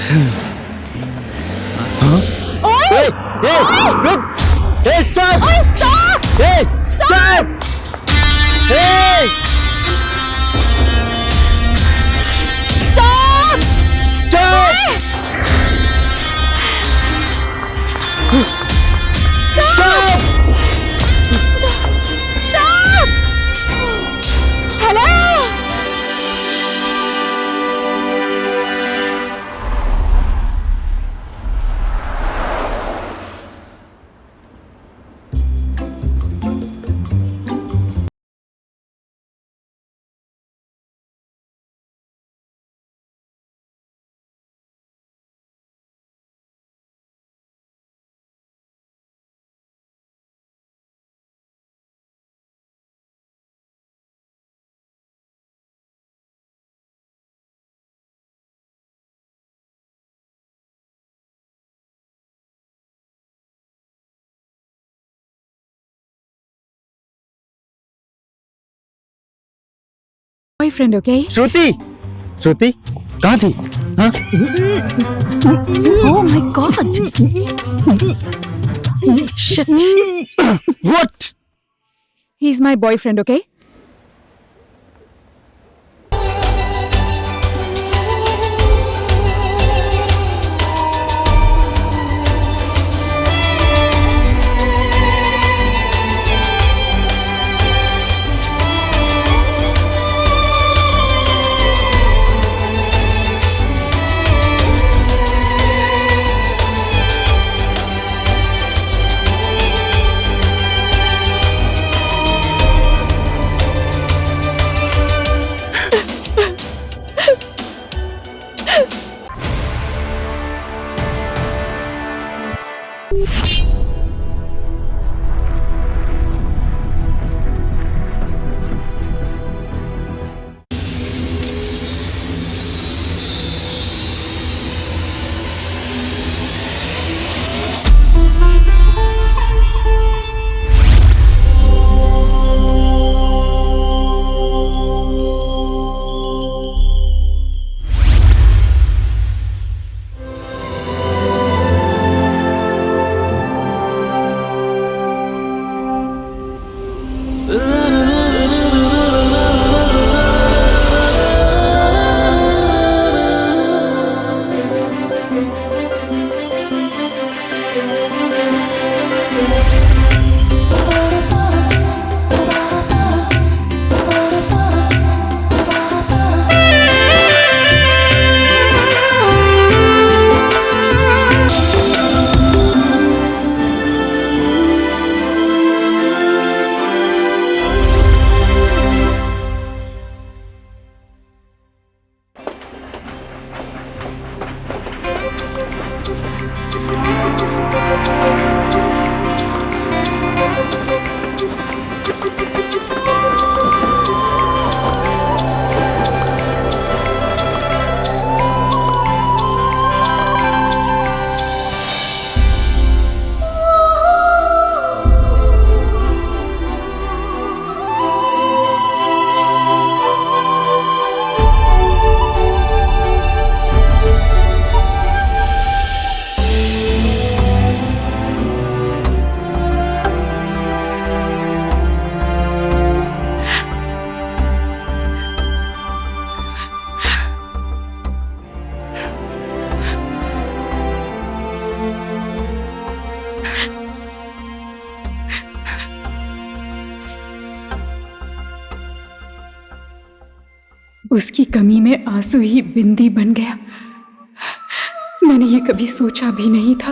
ओए! रुक! Stop! Stop! Stop! Stop! Stop! Stop! Stop! Hello! Boyfriend, okay? श्रुति! श्रुति कहाँ थी? हाँ? Oh my God! Shit! What? He's my boyfriend, okay? उसकी कमी में आंसू ही बिंदी बन गया। मैंने ये कभी सोचा भी नहीं था।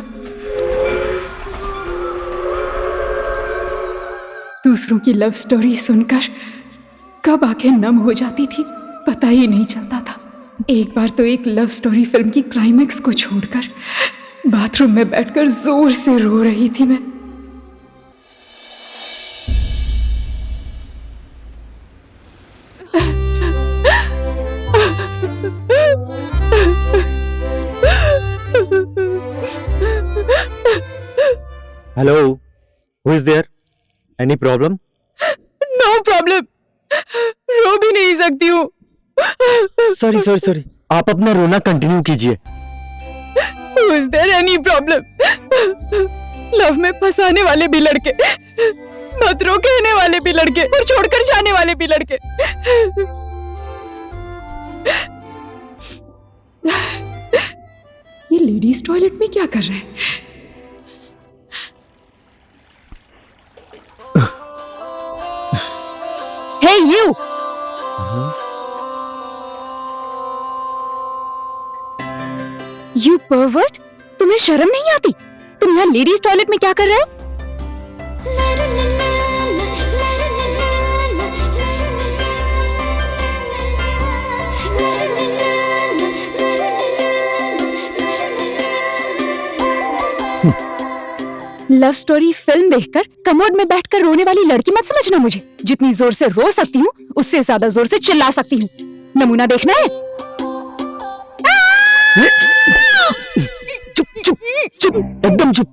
दूसरों की लव स्टोरी सुनकर कब आंखें नम हो जाती थी पता ही नहीं चलता था। एक बार तो एक लव स्टोरी फिल्म की क्लाइमैक्स को छोड़कर बाथरूम में बैठकर जोर से रो रही थी मैं। Hello, who is there? Any problem? No problem. रो भी नहीं सकती हूँ। सॉरी। आप अपना रोना कंटिन्यू कीजिए। Is there any problem? Love में फंसाने वाले भी लड़के, मत रो कहने वाले भी लड़के, और छोड़कर जाने वाले भी लड़के। ये लेडीज टॉयलेट में क्या कर रहे हैं? Hey you! You pervert! तुम्हें शर्म नहीं आती? तुम यहाँ लेडीज टॉयलेट में क्या कर रहे हो? लव स्टोरी फिल्म देखकर कमोड में बैठकर रोने वाली लड़की मत समझना मुझे। जितनी जोर से रो सकती हूँ उससे ज्यादा जोर से चिल्ला सकती हूँ। नमूना देखना है? चुप चुप चुप, एकदम चुप।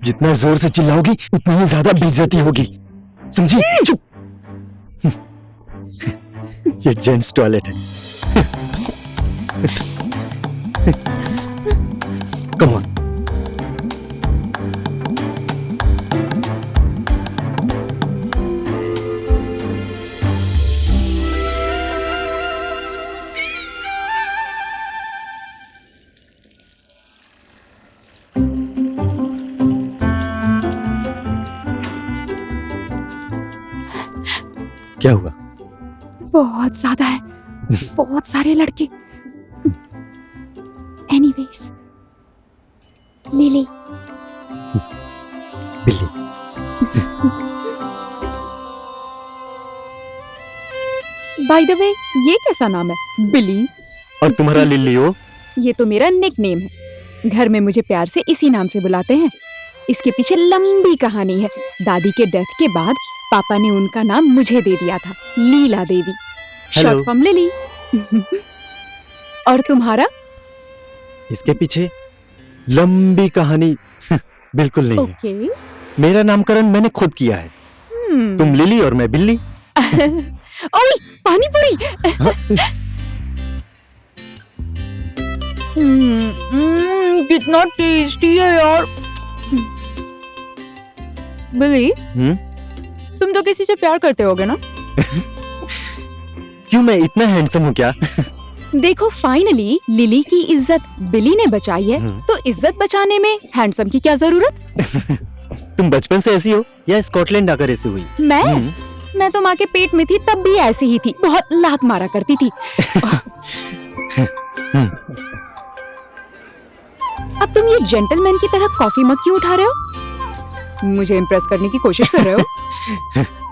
जितना जोर से चिल्लाओगी उतनी ही ज्यादा बेइज्जती होगी, समझी? चुप। ये जेंट्स टॉयलेट है। Come on. क्या हुआ? बहुत ज्यादा है, बहुत सारे लड़के। Anyways, lily. बिल्ली। बाय द वे, ये कैसा नाम है? बिली। और तुम्हारा लिली हो? ये तो मेरा निक नेम है। घर में मुझे प्यार से इसी नाम से बुलाते हैं। इसके पीछे लंबी कहानी है। दादी के डेथ के बाद पापा ने उनका नाम मुझे दे दिया था, Leela Devi, short form lily. और तुम्हारा? इसके पीछे लंबी कहानी बिल्कुल नहीं ओके। है। मेरा नामकरण मैंने खुद किया है। तुम लिली और मैं बिल्ली। ओए, पानी पूरी। कितना टेस्टी है यार। बिली, तुम तो किसी से प्यार करते होगे ना? क्यों, मैं इतना हैंडसम हूँ क्या? देखो, फाइनली लिली की इज्जत बिली ने बचाई है, तो इज्जत बचाने में हैंडसम की क्या जरूरत? तुम बचपन से ऐसी हो या स्कॉटलैंड आकर ऐसी हुई? मैं तो माँ के पेट में थी तब भी ऐसी ही थी, बहुत लात मारा करती थी। अब तुम ये जेंटलमैन की तरह कॉफी मग क्यों उठा रहे हो? मुझे इम्प्रेस करने की कोशिश कर रहे हो?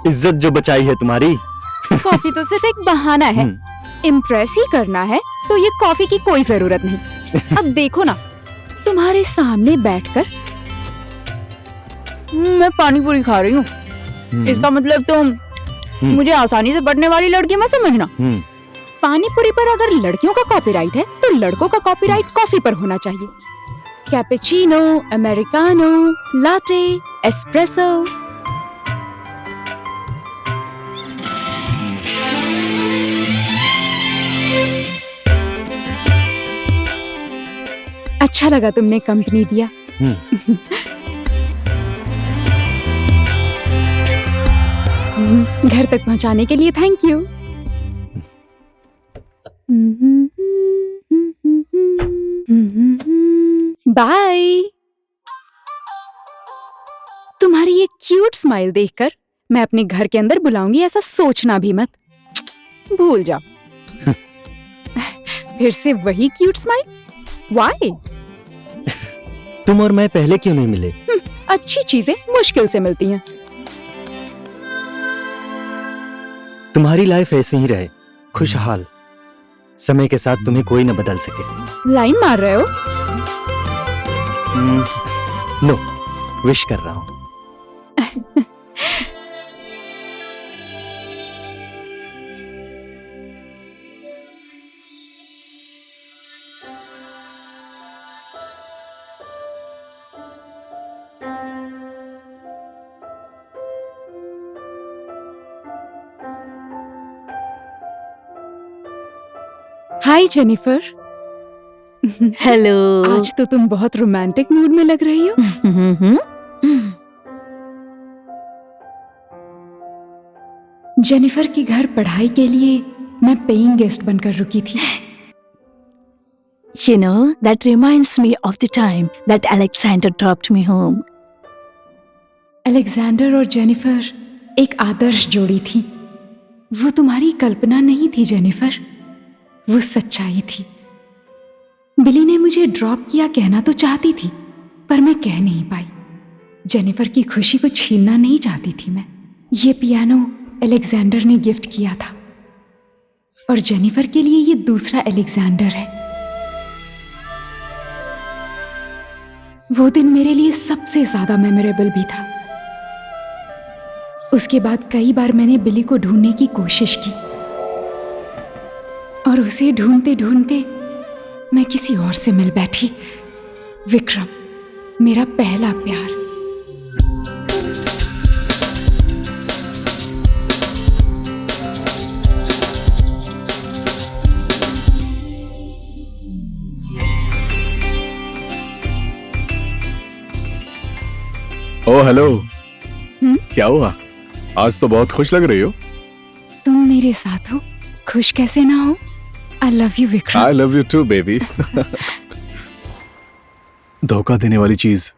इज्जत जो बचाई है तुम्हारी। कॉफी तो सिर्फ एक बहाना है। इम्प्रेस ही करना है तो ये कॉफी की कोई जरूरत नहीं। अब देखो ना, तुम्हारे सामने बैठकर मैं पानी पूरी खा रही हूँ। इसका मतलब तुम मुझे आसानी से बढ़ने वाली लड़की मत समझना। पानी पूरी पर अगर लड़कियों का कॉपीराइट है तो लड़कों का कॉपीराइट कॉफी पर होना चाहिए। Cappuccino, americano, latte, espresso. अच्छा लगा तुमने कंपनी दिया। घर तक पहुंचाने के लिए थैंक यू। बाय। तुम्हारी ये क्यूट स्माइल देखकर मैं अपने घर के अंदर बुलाऊंगी ऐसा सोचना भी मत। भूल जाओ। फिर से वही क्यूट स्माइल? व्हाई? तुम और मैं पहले क्यों नहीं मिले? अच्छी चीजें मुश्किल से मिलती हैं। तुम्हारी लाइफ ऐसी ही रहे, खुशहाल। समय के साथ तुम्हें कोई न बदल सके। लाइन मार रहे हो? नो, विश कर रहा हूं। हाय जेनिफर। हेलो। आज तो तुम बहुत रोमांटिक मूड में लग रही हो। जेनिफर के घर पढ़ाई के लिए मैं पेइंग गेस्ट बनकर रुकी थी। You know, that reminds me of the time that Alexander dropped me home. Alexander और जेनिफर एक आदर्श जोड़ी थी। वो तुम्हारी कल्पना नहीं थी जेनिफर, वो सच्चाई थी। बिली ने मुझे ड्रॉप किया कहना तो चाहती थी, पर मैं कह नहीं पाई। जेनिफर की खुशी को छीनना नहीं चाहती थी मैं। ये पियानो अलेक्जेंडर ने गिफ्ट किया था और जेनिफर के लिए ये दूसरा अलेक्जेंडर है। वो दिन मेरे लिए सबसे ज्यादा मेमोरेबल भी था। उसके बाद कई बार मैंने बिली को ढूंढने की कोशिश की और उसे ढूंढते ढूंढते मैं किसी और से मिल बैठी। विक्रम, मेरा पहला प्यार। Oh hello. क्या हुआ? आज तो बहुत खुश लग रही हो। तुम मेरे साथ हो, खुश कैसे ना हो। I love you Vikram. I love you too baby. धोखा देने वाली चीज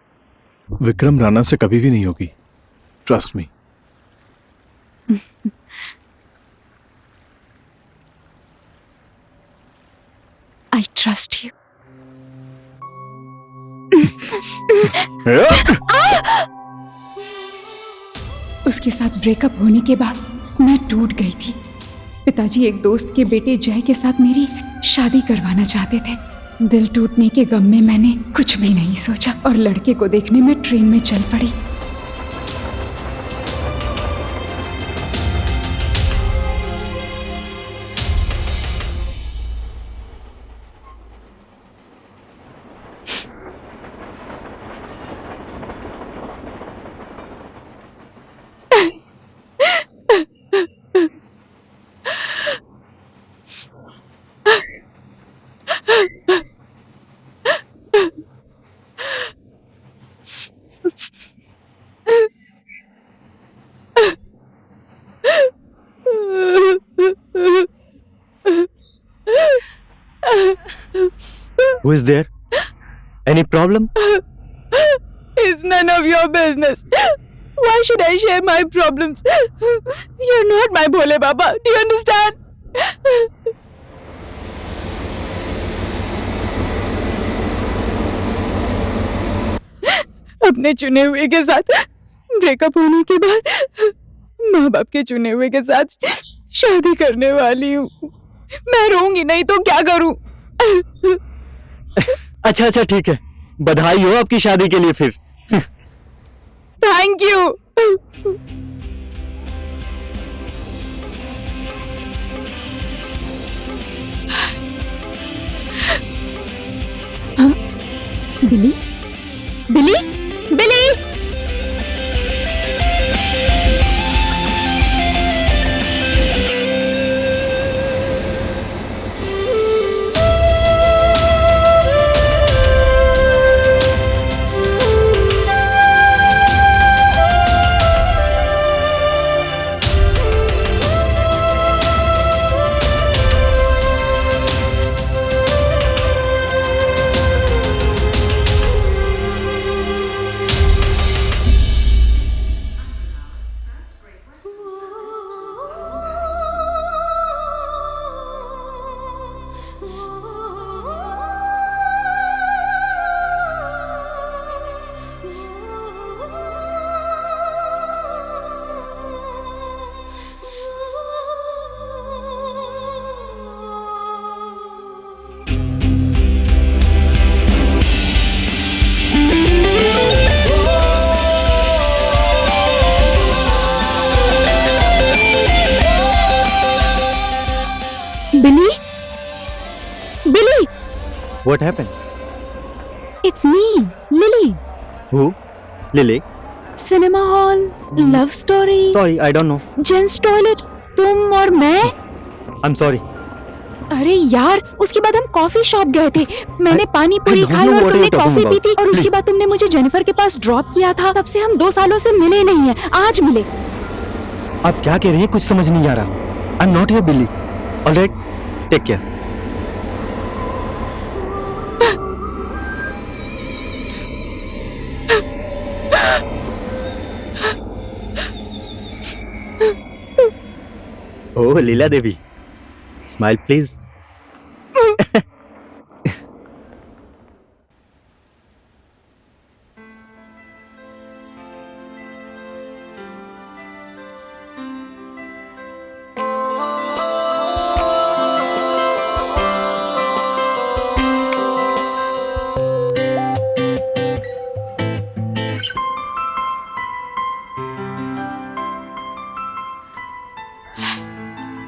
विक्रम राणा से कभी भी नहीं होगी, trust me. I trust you. उसके साथ ब्रेकअप होने के बाद मैं टूट गई थी। पिताजी एक दोस्त के बेटे जय के साथ मेरी शादी करवाना चाहते थे। दिल टूटने के गम में मैंने कुछ भी नहीं सोचा और लड़के को देखने में ट्रेन में चल पड़ी। Who is there? Any problem? It's none of your business. Why should I share my problems? You're not my Bhole Baba. Do you understand? अपने चुने हुए के साथ ब्रेकअप होने के बाद माँ बाप के चुने हुए के साथ शादी करने वाली हूँ। मैं रोऊंगी नहीं तो क्या करूँ? अच्छा ठीक है, बधाई हो आपकी शादी के लिए फिर। Thank you. हाँ? बिली? बिली? बिली? Billy? Billy! What happened? It's me, Lily. Who? Lily? Cinema hall, love story, Sorry, I don't know. Gents toilet, तुम और मैं। I'm sorry. अरे यार, उसके बाद हम कॉफी शॉप गए थे। मैंने पानी पूरी don't खाई know और what तुमने you're talking coffee P about. थी और उसके Please. बाद तुमने मुझे जेनिफर के पास ड्रॉप किया था। तब से हम 2 सालों से मिले नहीं हैं। आज मिले। आप क्या कह रही हैं? कुछ समझ नहीं आ रहा। आई एम नॉट हियर बिल्ली। Alright, take care. Oh Leela Devi, smile please.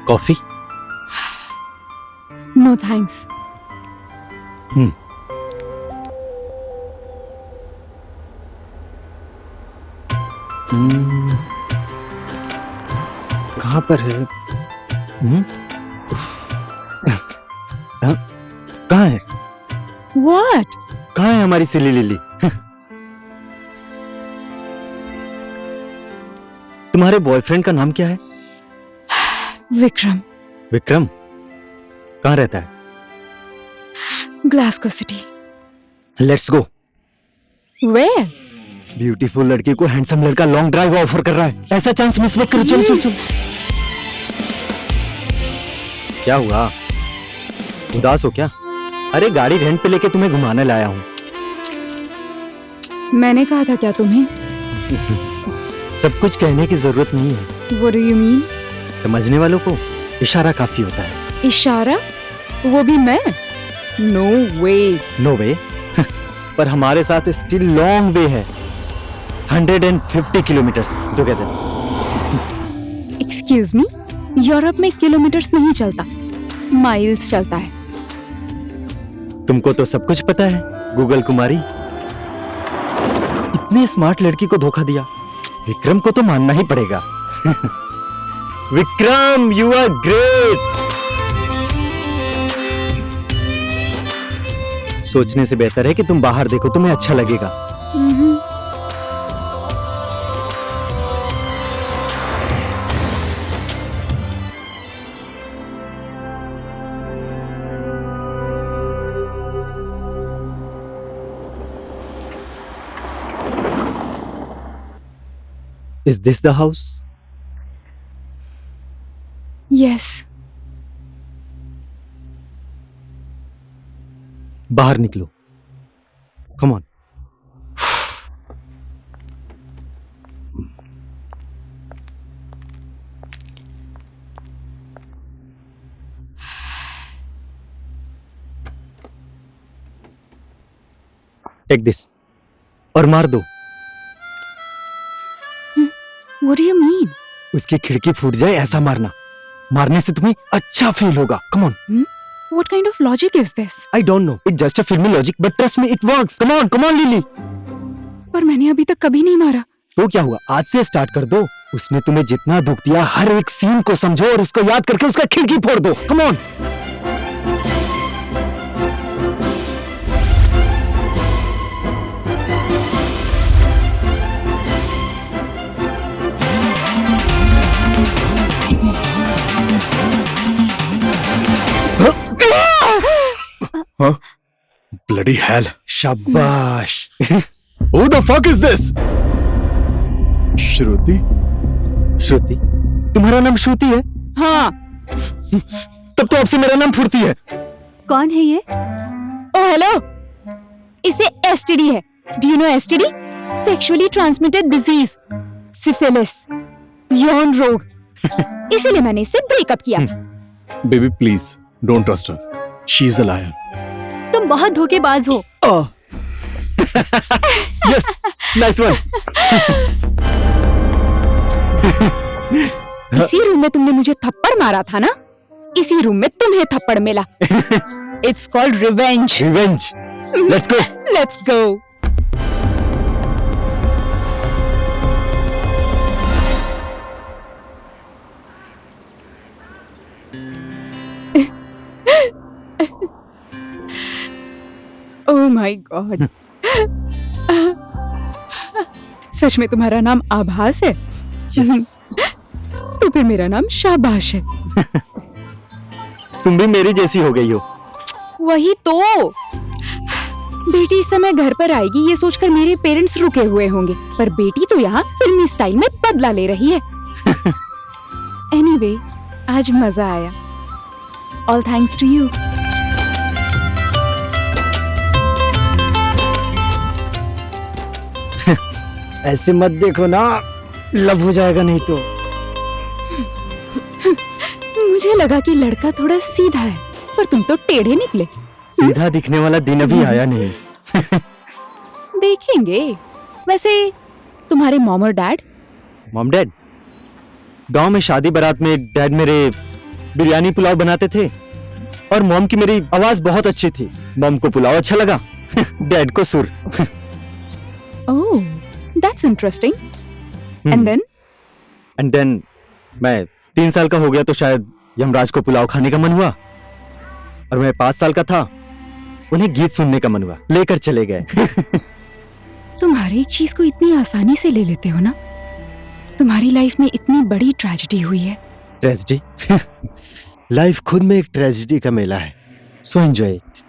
Coffee? No thanks. कहाँ पर है? हाँ? कहाँ है? व्हाट? कहाँ है हमारी सिली लिली? तुम्हारे बॉयफ्रेंड का नाम क्या है? विक्रम। विक्रम? कहाँ रहता है? Glasgow city. Let's go. Where? Beautiful लड़की को हैंडसम लड़का लॉन्ग ड्राइव ऑफर कर रहा है। ऐसा चांस मिस मत करो। चलो चलो चलो। क्या हुआ? उदास हो क्या? अरे गाड़ी रेंट पे लेके तुम्हें घुमाने लाया हूँ। मैंने कहा था क्या तुम्हें? सब कुछ कहने की जरूरत नहीं है। What do you mean? समझने वालों को इशारा काफी होता है। इशारा? वो भी मैं? No ways. No way. पर हमारे साथ स्टिल लॉन्ग वे है। 150 kilometres together. Excuse me, Europe में किलोमीटर्स नहीं चलता, माइल्स चलता है। तुमको तो सब कुछ पता है गूगल कुमारी। इतने स्मार्ट लड़की को धोखा दिया। विक्रम को तो मानना ही पड़ेगा। Vikram, you are great. सोचने से बेहतर है कि तुम बाहर देखो, तुम्हें अच्छा लगेगा। Is this the house? Yes. बाहर निकलो। Come on. Take this. और मार दो। What do you mean? उसकी खिड़की फूट जाए ऐसा मारना। मारने से तुम्हें अच्छा फील होगा। Come on. What kind of logic is this? I don't know. It's just a filmy logic, but trust me, it works. Come on, Lily. पर मैंने अभी तक कभी नहीं मारा। तो क्या हुआ? आज से स्टार्ट कर दो। उसने तुम्हें जितना दुख दिया, हर एक सीन को समझो और उसको याद करके उसका खिड़की फोड़ दो। Come on. Huh? Bloody hell. शाबाश। Who the fuck is this? श्रुति? श्रुति? तुम्हारा नाम श्रुति है? हाँ। तब तो आपसे मेरा नाम फुर्ती है। कौन है ये? ओ हेलो, इसे एसटीडी है। Do you know STD? Sexually transmitted disease, syphilis, यौन रोग। इसीलिए मैंने इससे ब्रेकअप किया। Baby, please don't trust her. She's a liar. तुम बहुत धोखेबाज हो। Yes, nice one. इसी रूम में तुमने मुझे थप्पड़ मारा था ना? इसी रूम में तुम्हें थप्पड़ मिला। It's called revenge. Revenge. Let's go. Let's go. Oh my god. सच में तुम्हारा नाम आभास है? Yes. तो फिर मेरा नाम शाबाश है। तुम भी मेरी जैसी हो गई हो। वही तो। बेटी इस समय घर पर आएगी ये सोचकर मेरे पेरेंट्स रुके हुए होंगे, पर बेटी तो यहाँ फिल्मी स्टाइल में बदला ले रही है। एनीवे, आज मजा आया। All thanks to you. ऐसे मत देखो ना, लव हो जाएगा नहीं तो। मुझे लगा कि लड़का थोड़ा सीधा है, पर तुम तो टेढ़े निकले। सीधा दिखने वाला दिन अभी आया नहीं। देखेंगे। वैसे तुम्हारे मॉम और डैड? मॉम डैड गांव में शादी बारात में डैड मेरे बिरयानी पुलाव बनाते थे और मॉम की मेरी आवाज बहुत अच्छी थी। मॉम को पुलाव अच्छा लगा, डैड को सुर। Oh, that's interesting. And then? मैं 3 साल का हो गया तो शायद यमराज को पुलाव खाने का मन हुआ, और मैं 5 साल का था, उन्हें गीत सुनने का मन हुआ, लेकर चले गए। तुम हर एक चीज को इतनी आसानी से ले लेते हो ना। तुम्हारी लाइफ में इतनी बड़ी ट्रेजेडी हुई है। ट्रेजेडी? लाइफ खुद में एक ट्रेजेडी का मेला है, so enjoy it.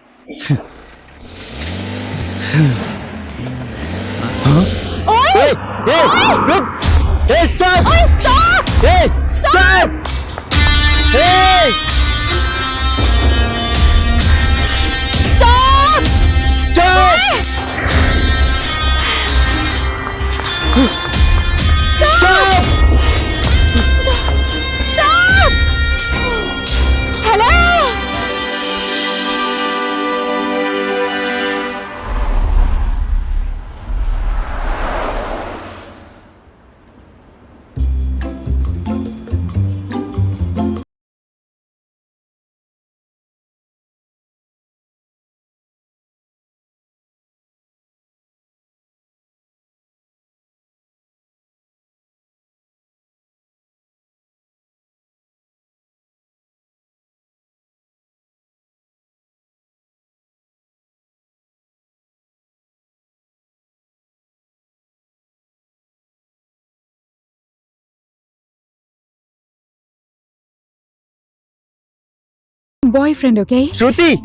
Boyfriend, okay? Shruti,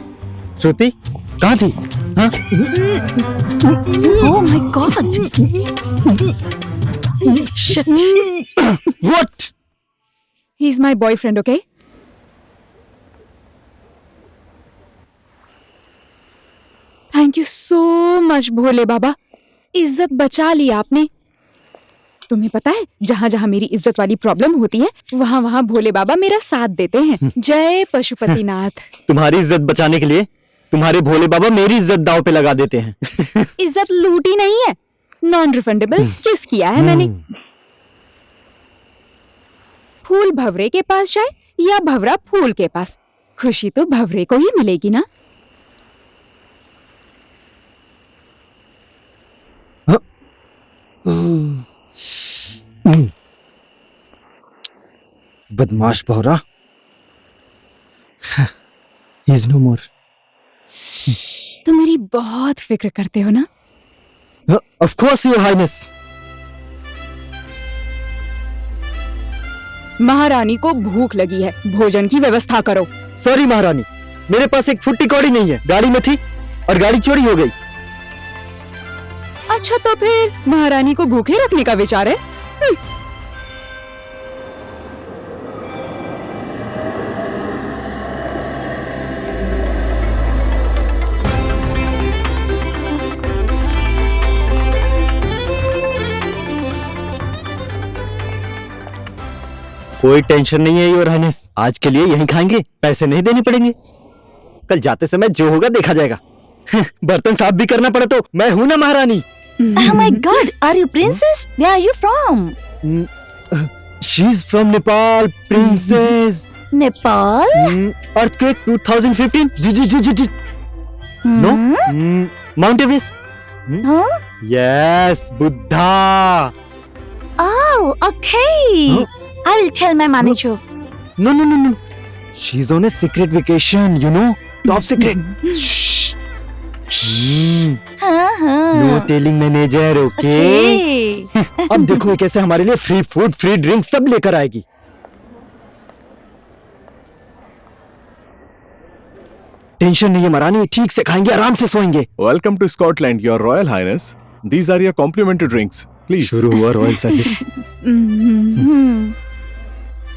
Shruti कहाँ थी? हाँ? Oh my god! Shit! What? He is my boyfriend, okay? Thank you so much Bhole Baba, इज्जत बचा ली आपने। तुम्हें पता है, जहाँ जहाँ मेरी इज्जत वाली प्रॉब्लम होती है वहाँ वहाँ भोले बाबा मेरा साथ देते हैं। जय पशुपतिनाथ। तुम्हारी इज्जत बचाने के लिए तुम्हारे भोले बाबा मेरी इज्जत दांव पे लगा देते हैं। इज्जत लूटी नहीं है, नॉन रिफंडेबल किस किया है मैंने। फूल भवरे के पास जाए या भवरा फूल के पास, खुशी तो भवरे को ही मिलेगी ना। बदमाश भौरा। He is no more. तुम मेरी बहुत फिक्र करते हो ना। Of course, Your Highness. महारानी को भूख लगी है, भोजन की व्यवस्था करो। सॉरी महारानी, मेरे पास एक फुट्टी कौड़ी नहीं है, गाड़ी में थी और गाड़ी चोरी हो गई। अच्छा, तो फिर महारानी को भूखे रखने का विचार है? कोई टेंशन नहीं है योर हाइनेस, आज के लिए यहीं खाएंगे, पैसे नहीं देने पड़ेंगे। कल जाते समय जो होगा देखा जाएगा। बर्तन साफ भी करना पड़ा तो मैं हूं ना महारानी। Oh my god, are you princess? Where are you from? She is from Nepal, princess. Nepal? Earthquake 2015. जी। No? Mount Everest. Huh? Yes, Buddha. Oh, okay. Huh? I will tell my manager. No. She's on a secret vacation, you know? Top secret. Shh. No telling manager, okay. Okay. अब देखो ये कैसे हमारे लिए free food, free drink सब लेकर आएगी। Tension नहीं है महारानी, ठीक से खाएंगे, आराम से सोएंगे। Welcome to Scotland, Your Royal Highness. These are your complimentary drinks. Please. शुरू हुआ रॉयल सर्विस।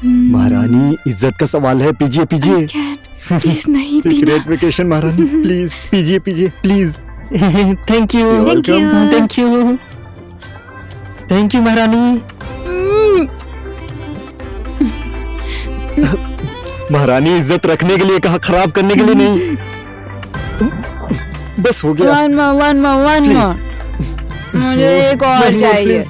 महारानी इज्जत का सवाल है, पीजिए पीजिए। प्लीज नहीं पीना। सीक्रेट वेकेशन महारानी, प्लीज पीजिए पीजिए please. Thank you You're Thank welcome. you. Thank you thank you महारानी। महारानी इज्जत रखने के लिए कहा, खराब करने के लिए नहीं। बस हो गया। One Please. मोर। मुझे एक और नहीं, चाहिए। please.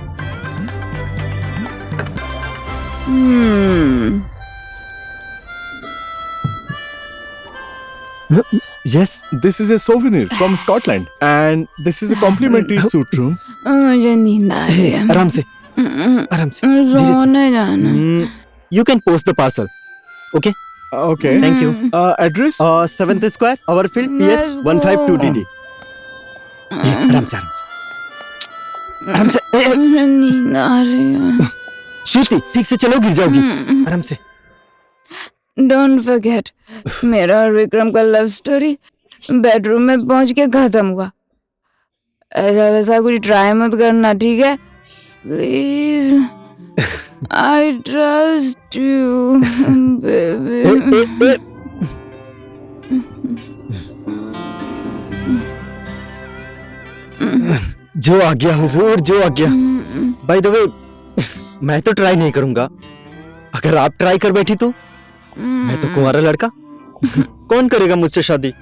Yes. This is a souvenir from Scotland, and this is a complimentary suite room. मुझे नींद आ रही है। आराम से आराम से। धीरे से। सोने जाना। You can post the parcel. Okay. Okay. Thank you. Address? 7th Square, Overfield, PH Let's go. 152DD. आराम से आराम से आराम से। मुझे नींद आ रही है। श्रुति, ठीक से चलो, गिर जाओगी। आराम से। डोंट फॉरगेट, मेरा और विक्रम का लव स्टोरी बेडरूम में पहुंच के खत्म हुआ। ऐसा वैसा कुछ ट्राई मत करना, ठीक है? Please, I trust you baby. जो आ गया हुजूर, जो आ गया। बाय द वे, मैं तो ट्राई नहीं करूंगा। अगर आप ट्राई कर बैठी तो मैं तो कुंवारा लड़का। कौन करेगा मुझसे शादी?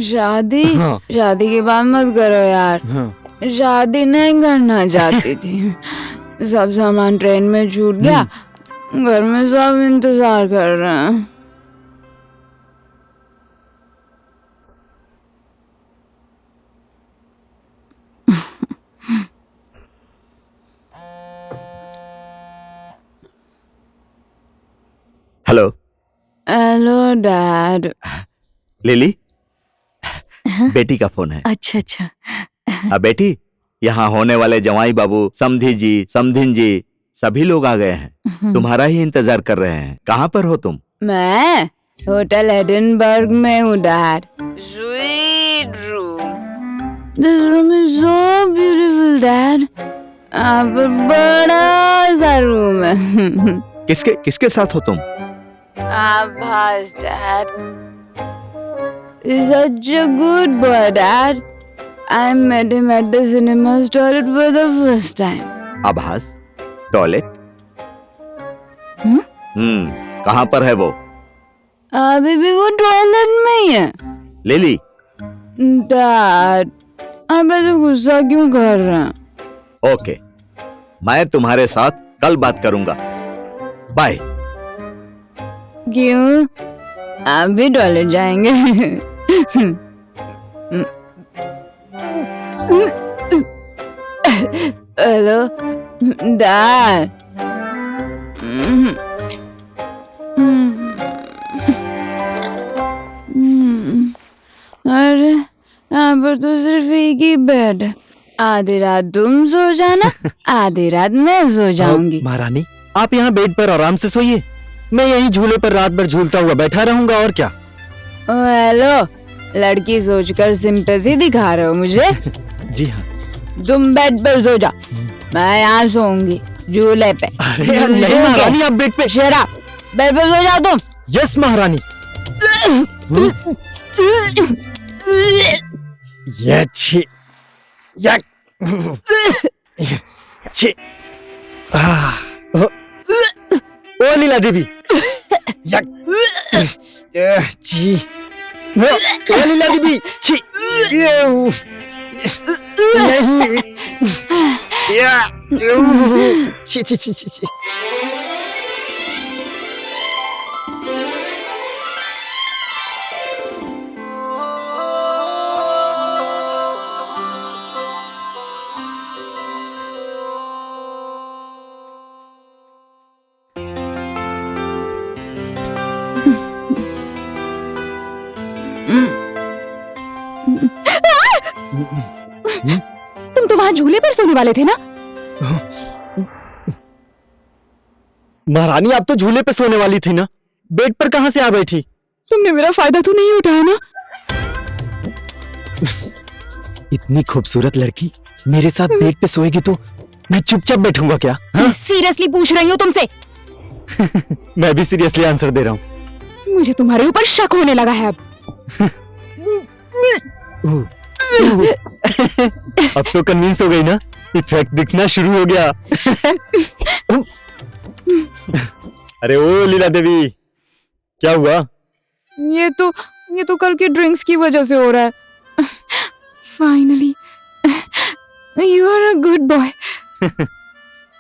शादी? हाँ। शादी की बात मत करो यार। हाँ। शादी नहीं करना चाहती थी। सब सामान ट्रेन में छूट गया। घर में सब इंतजार कर रहे हैं। Hello hello dad. लिली, बेटी का फोन है। अच्छा अच्छा। अब बेटी, यहाँ होने वाले जवाई बाबू, समधी जी, समधिन जी, सभी लोग आ गए हैं। तुम्हारा ही इंतजार कर रहे हैं। कहाँ पर हो तुम? मैं होटल एडिनबर्ग में हूँ dad. Suite room. This room is so beautiful dad. यहाँ पर बड़ा सा रूम है। किसके किसके साथ हो तुम? आभास dad. He's such a good boy, Dad. I met him at the cinema's toilet for the first time. आभास? टॉयलेट? कहाँ पर है वो? अभी भी वो टॉयलेट में ही है। लिली, डैड, आप ऐसे गुस्सा क्यों कर रहे हैं? ओके, मैं तुम्हारे साथ कल बात करूंगा। बाय। क्यों? आप भी टॉयलेट जाएंगे? Hello dad. अरे यहाँ पर तो सिर्फ एक ही बेड है। आधी रात तुम सो जाना, आधी रात मैं सो जाऊंगी। महारानी, आप यहाँ बेड पर आराम से सोइए। मैं यहीं झूले पर रात भर झूलता हुआ बैठा रहूंगा, और क्या। ओ हेलो, लड़की सोचकर सिंपैथी दिखा रहे हो मुझे? जी हाँ। तुम बेड पर सो जाओ, मैं यहाँ सोऊंगी झूले पे। अरे यार, नहीं महारानी, आप बेड पे। शराब, बेड पर सो जाओ तुम। यस महारानी। ये छी, या छी। ओ लीला देवी, या छी। ओ लीला देवी, छी। नहीं, या छी छी छी छी छी। तुम तो वहां झूले पर सोने वाले थे ना? महारानी, आप तो झूले पे सोने वाली थी ना, बेड पर कहां से आ बैठी? तुमने मेरा फायदा तो नहीं उठाया ना? इतनी खूबसूरत लड़की मेरे साथ बेड पे सोएगी तो मैं चुपचाप बैठूंगा क्या? हाँ? सीरियसली पूछ रही हूँ तुमसे। मैं भी सीरियसली आंसर दे रहा हूँ। मुझे तुम्हारे ऊपर शक होने लगा है अब। अब तो कन्विंस हो गई ना? इफेक्ट दिखना शुरू हो गया। अरे ओ लीला देवी, क्या हुआ? ये तो कल के ड्रिंक्स की वजह से हो रहा है। Finally you are a good boy.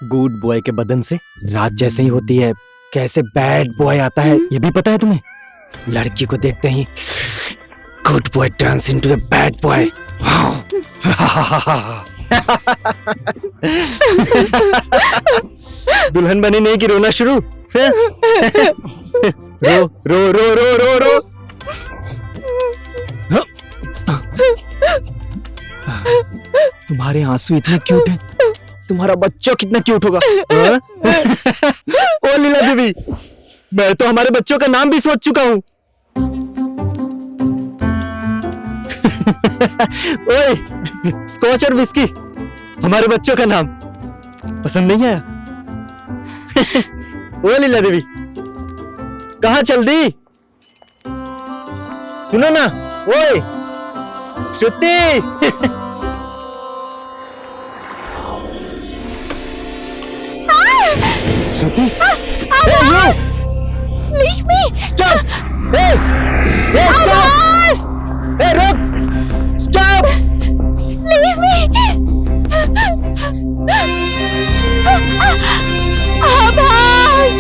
Good boy के बदन से रात जैसे ही होती है कैसे बैड बॉय आता है ये भी पता है तुम्हें? लड़की को देखते ही good boy turns into the bad boy. दुल्हन बनी नहीं कि रोना शुरू? रो रो रो रो रो रो। तुम्हारे आंसू इतने क्यूट हैं, तुम्हारा बच्चा कितना क्यूट होगा। हाँ? ओ लीला देवी, मैं तो हमारे बच्चों का नाम भी सोच चुका हूँ। ओए, स्कॉच और विस्की, हमारे बच्चों का नाम पसंद नहीं आया? ओ लीला देवी, कहाँ चल दी? सुनो ना, ओए श्रुति। श्रुति, yes! Leave me! Stop! Hey! Hey, stop! Hey, रुक! Stop! Leave me! आभास!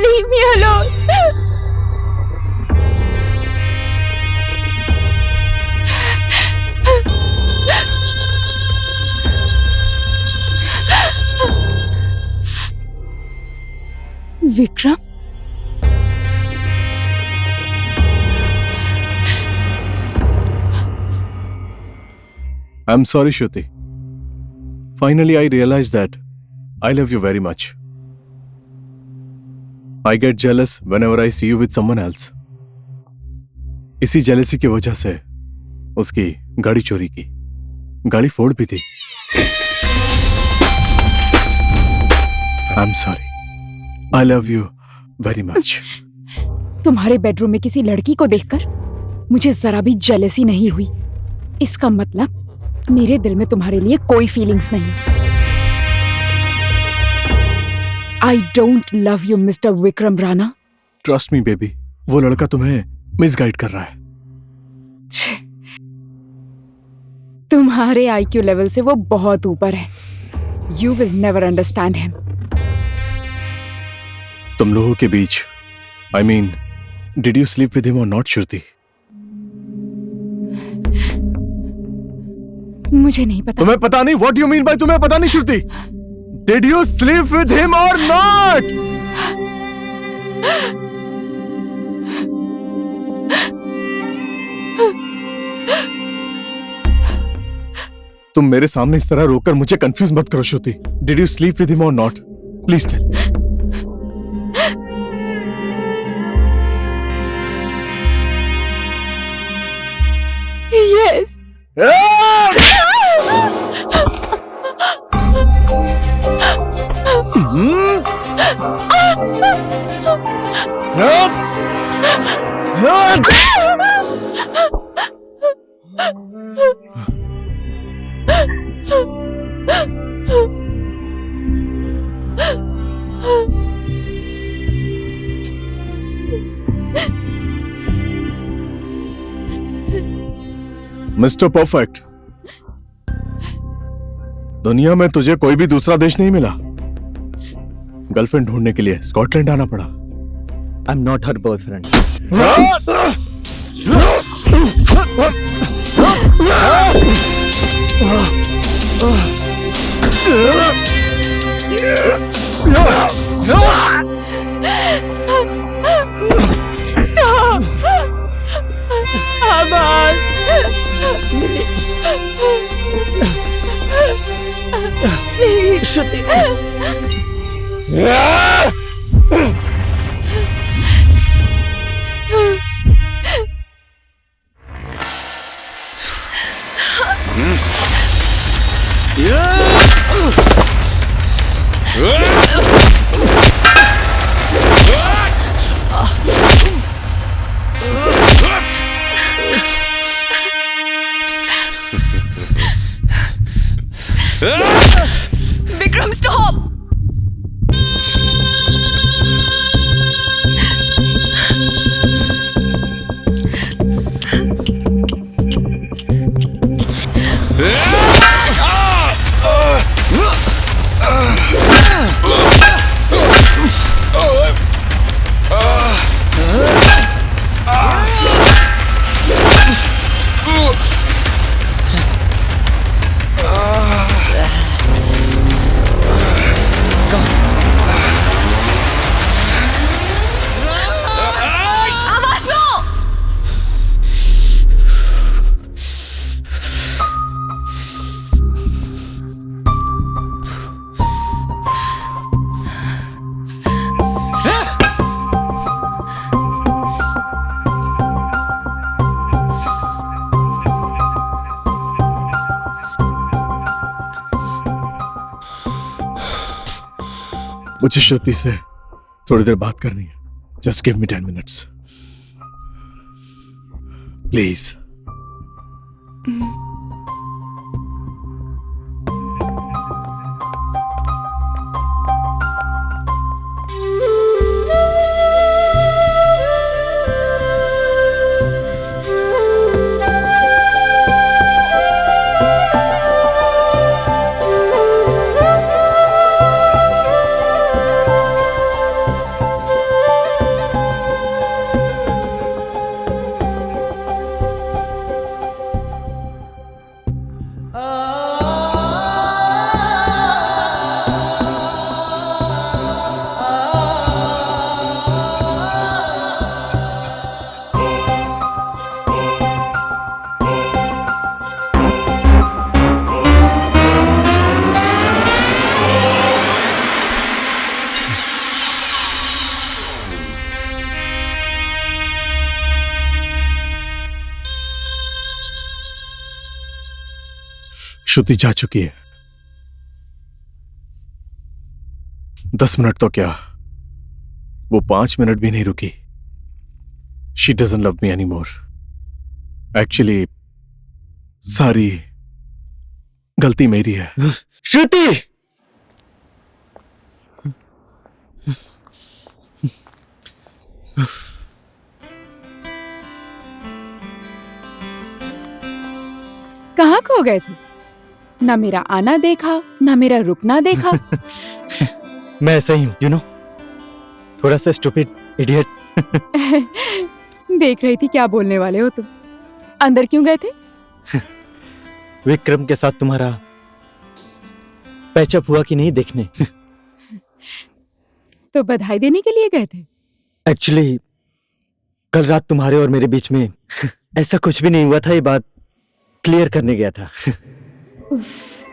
Leave me alone! Vikram, I'm sorry, Shruti. Finally, I realized that I love you very much. I get jealous whenever I see you with someone else. इसी jealousy की वजह से उसकी गाड़ी चोरी की, गाड़ी फोड़ भी थी। I'm sorry. I love you very much. तुम्हारे बेडरूम में किसी लड़की को देखकर मुझे जरा भी जेलसी नहीं हुई। इसका मतलब मेरे दिल में तुम्हारे लिए कोई फीलिंग्स नहीं। I don't love you, Mr. Vikram Rana. Trust me, baby. वो लड़का तुम्हें मिसगाइड कर रहा है। तुम्हारे IQ लेवल से वो बहुत ऊपर है। You will never understand him. तुम लोगों के बीच, I mean, did you sleep with him or not, Shruti? मुझे नहीं पता। तुम्हें पता नहीं? What do you mean by तुम्हें पता नहीं, श्रुति? Did you sleep with him or not? तुम मेरे सामने इस तरह रोकर मुझे कंफ्यूज मत करो, श्रुति। Did you sleep with him or not? Please tell. Yes. Mister perfect, दुनिया में तुझे कोई भी दूसरा देश नहीं मिला। गर्लफ्रेंड ढूंढने के लिए स्कॉटलैंड आना पड़ा। I'm not her boyfriend. Stop आवाज। प्लीज श्रुति। विक्रम स्टॉप। आवाज लो। मुझे श्रुति से थोड़ी देर बात करनी है। Just give me 10 minutes please. Shruti जा चुकी है। 10 मिनट तो क्या, वो 5 मिनट भी नहीं रुकी। She doesn't love me any more. Actually सारी गलती मेरी है। श्रुति। कहाँ खो गए थे? ना मेरा आना देखा, ना मेरा रुकना देखा। मैं ऐसा ही हूँ, यू नो, थोड़ा सा स्टूपिड इडियट। देख रही थी क्या बोलने वाले हो तुम। अंदर क्यों गए थे? विक्रम के साथ तुम्हारा पैचअप हुआ कि नहीं देखने। तो बधाई देने के लिए गए थे? एक्चुअली कल रात तुम्हारे और मेरे बीच में ऐसा कुछ भी नहीं हुआ था, ये बात क्लियर करने गया था। उफ,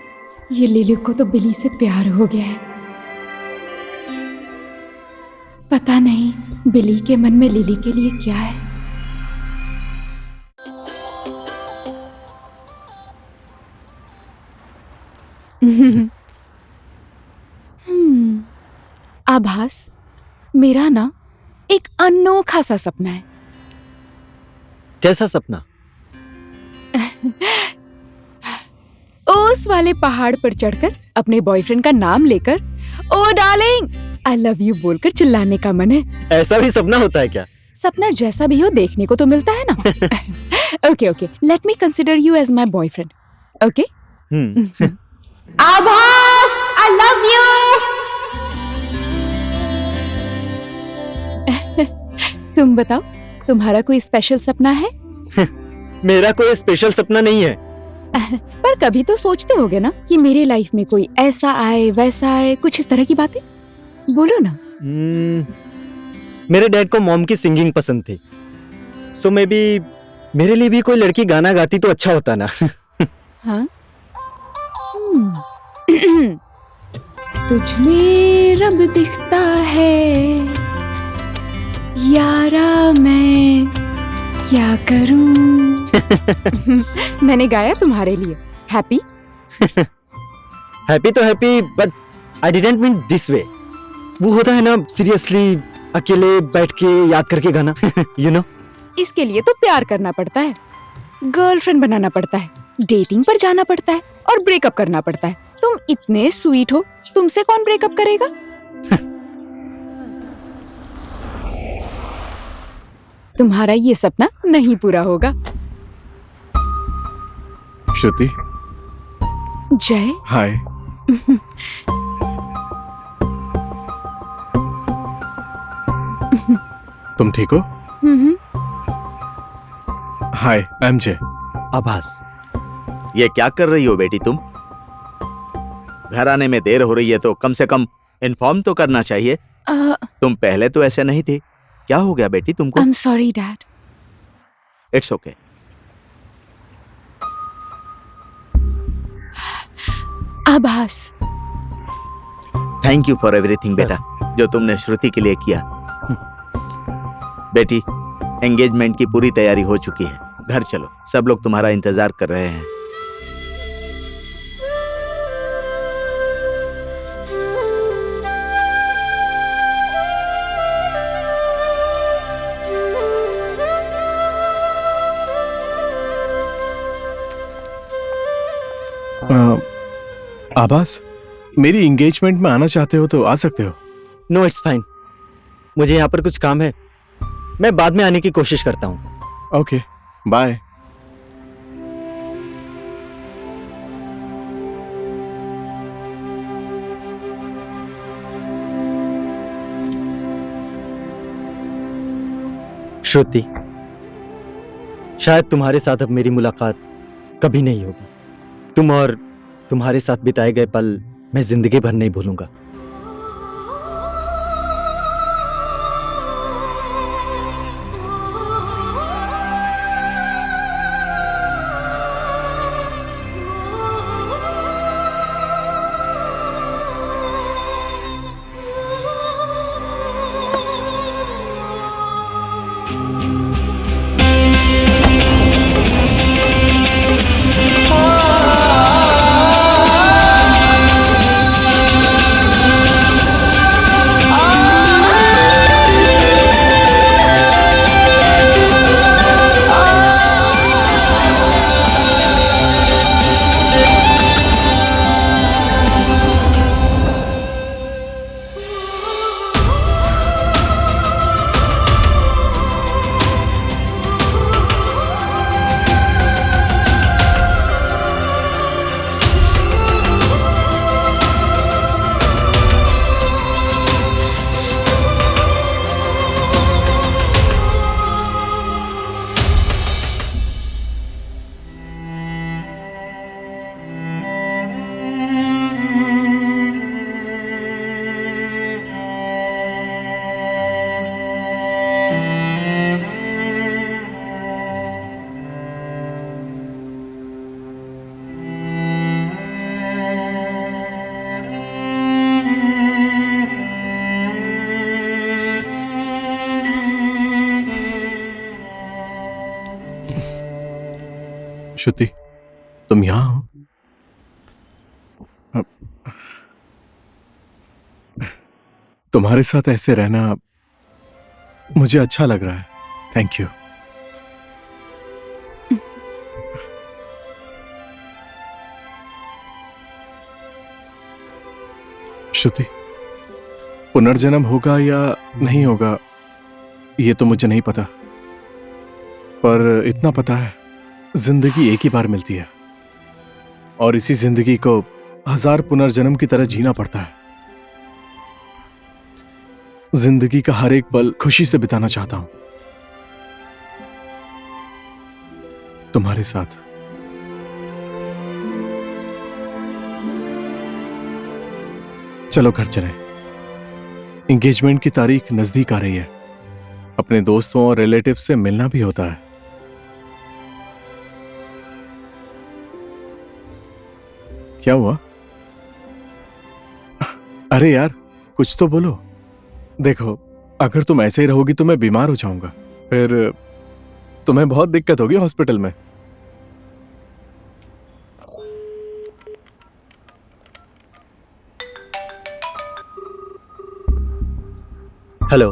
ये लिली को तो बिली से प्यार हो गया है। पता नहीं बिली के मन में लिली के लिए क्या है। आभास, मेरा ना एक अनोखा सा सपना है। कैसा सपना? उस वाले पहाड़ पर चढ़कर अपने बॉयफ्रेंड का नाम लेकर ओ डार्लिंग आई लव यू बोलकर चिल्लाने का मन है। ऐसा भी सपना होता है क्या? सपना जैसा भी हो देखने को तो मिलता है ना। Okay okay, let me consider you as my boyfriend. Okay? Abhas, I love you. तुम बताओ, तुम्हारा कोई स्पेशल सपना है? मेरा कोई स्पेशल सपना नहीं है। पर कभी तो सोचते होगे ना कि मेरे लाइफ में कोई ऐसा आए वैसा आए, कुछ इस तरह की बातें बोलो ना। मेरे डैड को मॉम की सिंगिंग पसंद थी, सो मे बी मेरे लिए भी कोई लड़की गाना गाती तो अच्छा होता ना। हाँ? तुझ में रब दिखता है यारा, मैं क्या करूं। मैंने गाया तुम्हारे लिए। हैप्पी? हैप्पी तो happy, but I didn't mean this way. वो होता है ना सीरियसली अकेले बैठ के याद करके गाना। You know. इसके लिए तो प्यार करना पड़ता है, गर्लफ्रेंड बनाना पड़ता है, डेटिंग पर जाना पड़ता है और ब्रेकअप करना पड़ता है। तुम इतने स्वीट हो, तुमसे कौन ब्रेकअप करेगा? तुम्हारा ये सपना नहीं पूरा होगा। श्रुति, जय। हाय। तुम ठीक हो? हाय, आई एम जय। आभास। ये क्या कर रही हो बेटी तुम? घर आने में देर हो रही है तो कम से कम इन्फॉर्म तो करना चाहिए। तुम पहले तो ऐसे नहीं थी। क्या हो गया बेटी तुमको? आई am sorry dad. It's okay. आभास। थैंक यू फॉर एवरीथिंग बेटा, जो तुमने श्रुति के लिए किया। बेटी, एंगेजमेंट की पूरी तैयारी हो चुकी है। घर चलो, सब लोग तुम्हारा इंतजार कर रहे हैं। आभास, मेरी एंगेजमेंट में आना चाहते हो तो आ सकते हो। नो इट्स फाइन, मुझे यहाँ पर कुछ काम है, मैं बाद में आने की कोशिश करता हूँ। Okay, bye. श्रुति, शायद तुम्हारे साथ अब मेरी मुलाकात कभी नहीं होगी। तुम और तुम्हारे साथ बिताए गए पल मैं जिंदगी भर नहीं भूलूंगा। श्रुति, तुम यहां हो? तुम्हारे साथ ऐसे रहना मुझे अच्छा लग रहा है। Thank you. श्रुति, पुनर्जन्म होगा या नहीं होगा ये तो मुझे नहीं पता, पर इतना पता है जिंदगी एक ही बार मिलती है और इसी जिंदगी को 1000 पुनर्जन्म की तरह जीना पड़ता है। जिंदगी का हर एक पल खुशी से बिताना चाहता हूं तुम्हारे साथ। चलो घर चलें। एंगेजमेंट की तारीख नजदीक आ रही है। अपने दोस्तों और रिलेटिव से मिलना भी होता है। क्या हुआ? अरे यार, कुछ तो बोलो। देखो, अगर तुम ऐसे ही रहोगी तो मैं बीमार हो जाऊंगा, फिर तुम्हें बहुत दिक्कत होगी हॉस्पिटल में। Hello.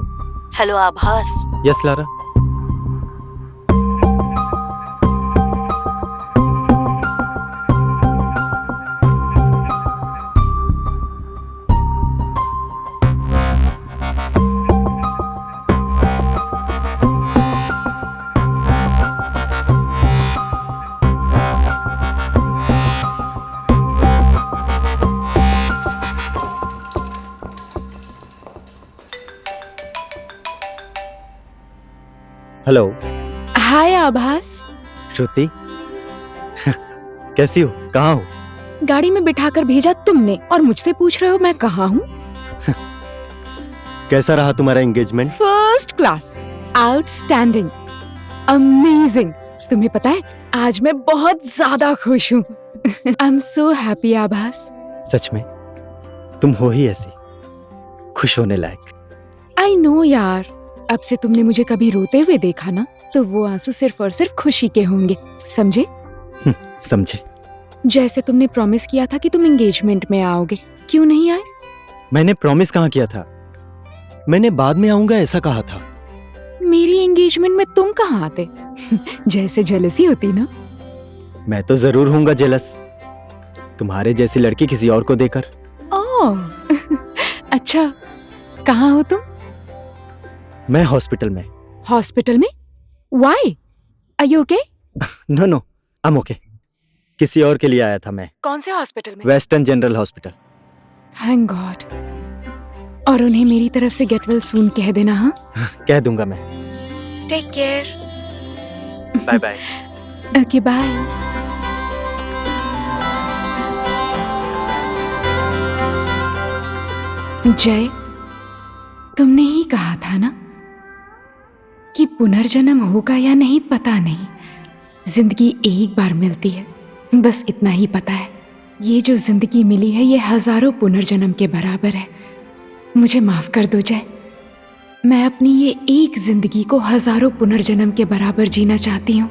Hello, Abhas. Yes Lara. Hello. Hi Abhas. Shruti कैसी हो? कहाँ हो? गाड़ी में बिठाकर भेजा तुमने और मुझसे पूछ रहे हो मैं कहाँ हूँ? कैसा रहा तुम्हारा engagement? First class, outstanding, amazing. तुम्हें पता है आज मैं बहुत ज्यादा खुश हूँ। आई एम सो हैप्पी आभास। सच में तुम हो ही ऐसी खुश होने लायक। आई नो यार, अब से तुमने मुझे कभी रोते हुए देखा ना तो वो आंसू सिर्फ और सिर्फ खुशी के होंगे, समझे? समझे। जैसे तुमने प्रॉमिस किया था कि तुम एंगेजमेंट में आओगे, क्यों नहीं आए? मैंने प्रॉमिस कहाँ किया था? मैंने बाद में आऊंगा ऐसा कहा था। मेरी एंगेजमेंट में तुम कहाँ आते? जैसे जेलसी होती ना। मैं तो जरूर हूँगा जेलस, तुम्हारे जैसी लड़की किसी और को देकर। ओह अच्छा, कहाँ हो तुम? मैं हॉस्पिटल में। हॉस्पिटल में? Why? Are you okay? No no, I am okay. किसी और के लिए आया था मैं। कौन से हॉस्पिटल में? Western general hospital. Thank God. और उन्हें मेरी तरफ से गेट वेल सून कह देना। हाँ, कह दूंगा मैं। Take care. Bye bye. Okay bye. Jai, तुमने ही कहा था ना कि पुनर्जन्म होगा या नहीं पता नहीं, जिंदगी एक बार मिलती है, बस इतना ही पता है। ये जो जिंदगी मिली है ये हजारों पुनर्जन्म के बराबर है। मुझे माफ कर दो जय, मैं अपनी ये एक जिंदगी को हजारों पुनर्जन्म के बराबर जीना चाहती हूँ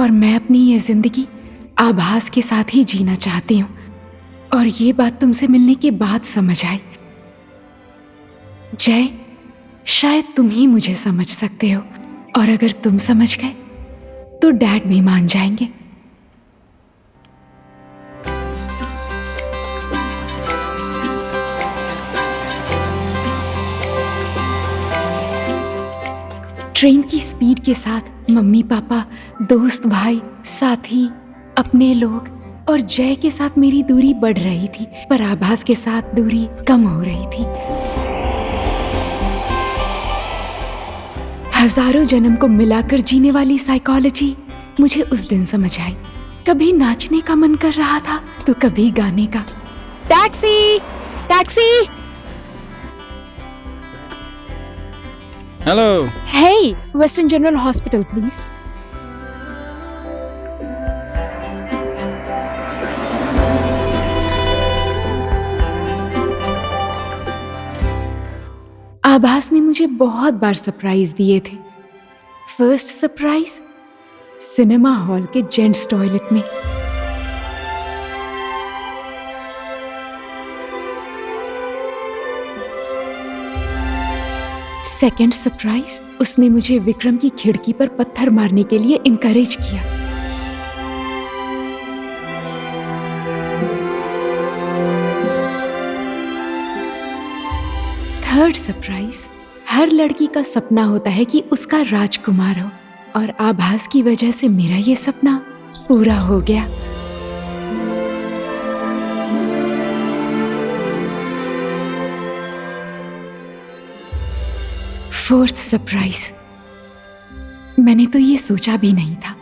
और मैं अपनी ये जिंदगी आभास के साथ ही जीना चाहती हूँ। और ये बात तुमसे मिलने के बाद समझ आई। जय, शायद तुम ही मुझे समझ सकते हो और अगर तुम समझ गए तो डैड भी मान जाएंगे। ट्रेन की स्पीड के साथ मम्मी पापा, दोस्त भाई, साथी, अपने लोग और जय के साथ मेरी दूरी बढ़ रही थी, पर आभास के साथ दूरी कम हो रही थी। हजारों जन्म को मिलाकर जीने वाली साइकोलॉजी मुझे उस दिन समझ आई। कभी नाचने का मन कर रहा था तो कभी गाने का। Taxi, taxi. Hello. Hey, Western General Hospital, please. आभास ने मुझे बहुत बार सरप्राइज दिए थे। फर्स्ट सरप्राइज सिनेमा हॉल के जेंट्स टॉयलेट में। सेकेंड सरप्राइज उसने मुझे विक्रम की खिड़की पर पत्थर मारने के लिए इनकरेज किया। थर्ड सरप्राइज, हर लड़की का सपना होता है कि उसका राजकुमार हो और आभास की वजह से मेरा ये सपना पूरा हो गया। फोर्थ सरप्राइज, मैंने तो ये सोचा भी नहीं था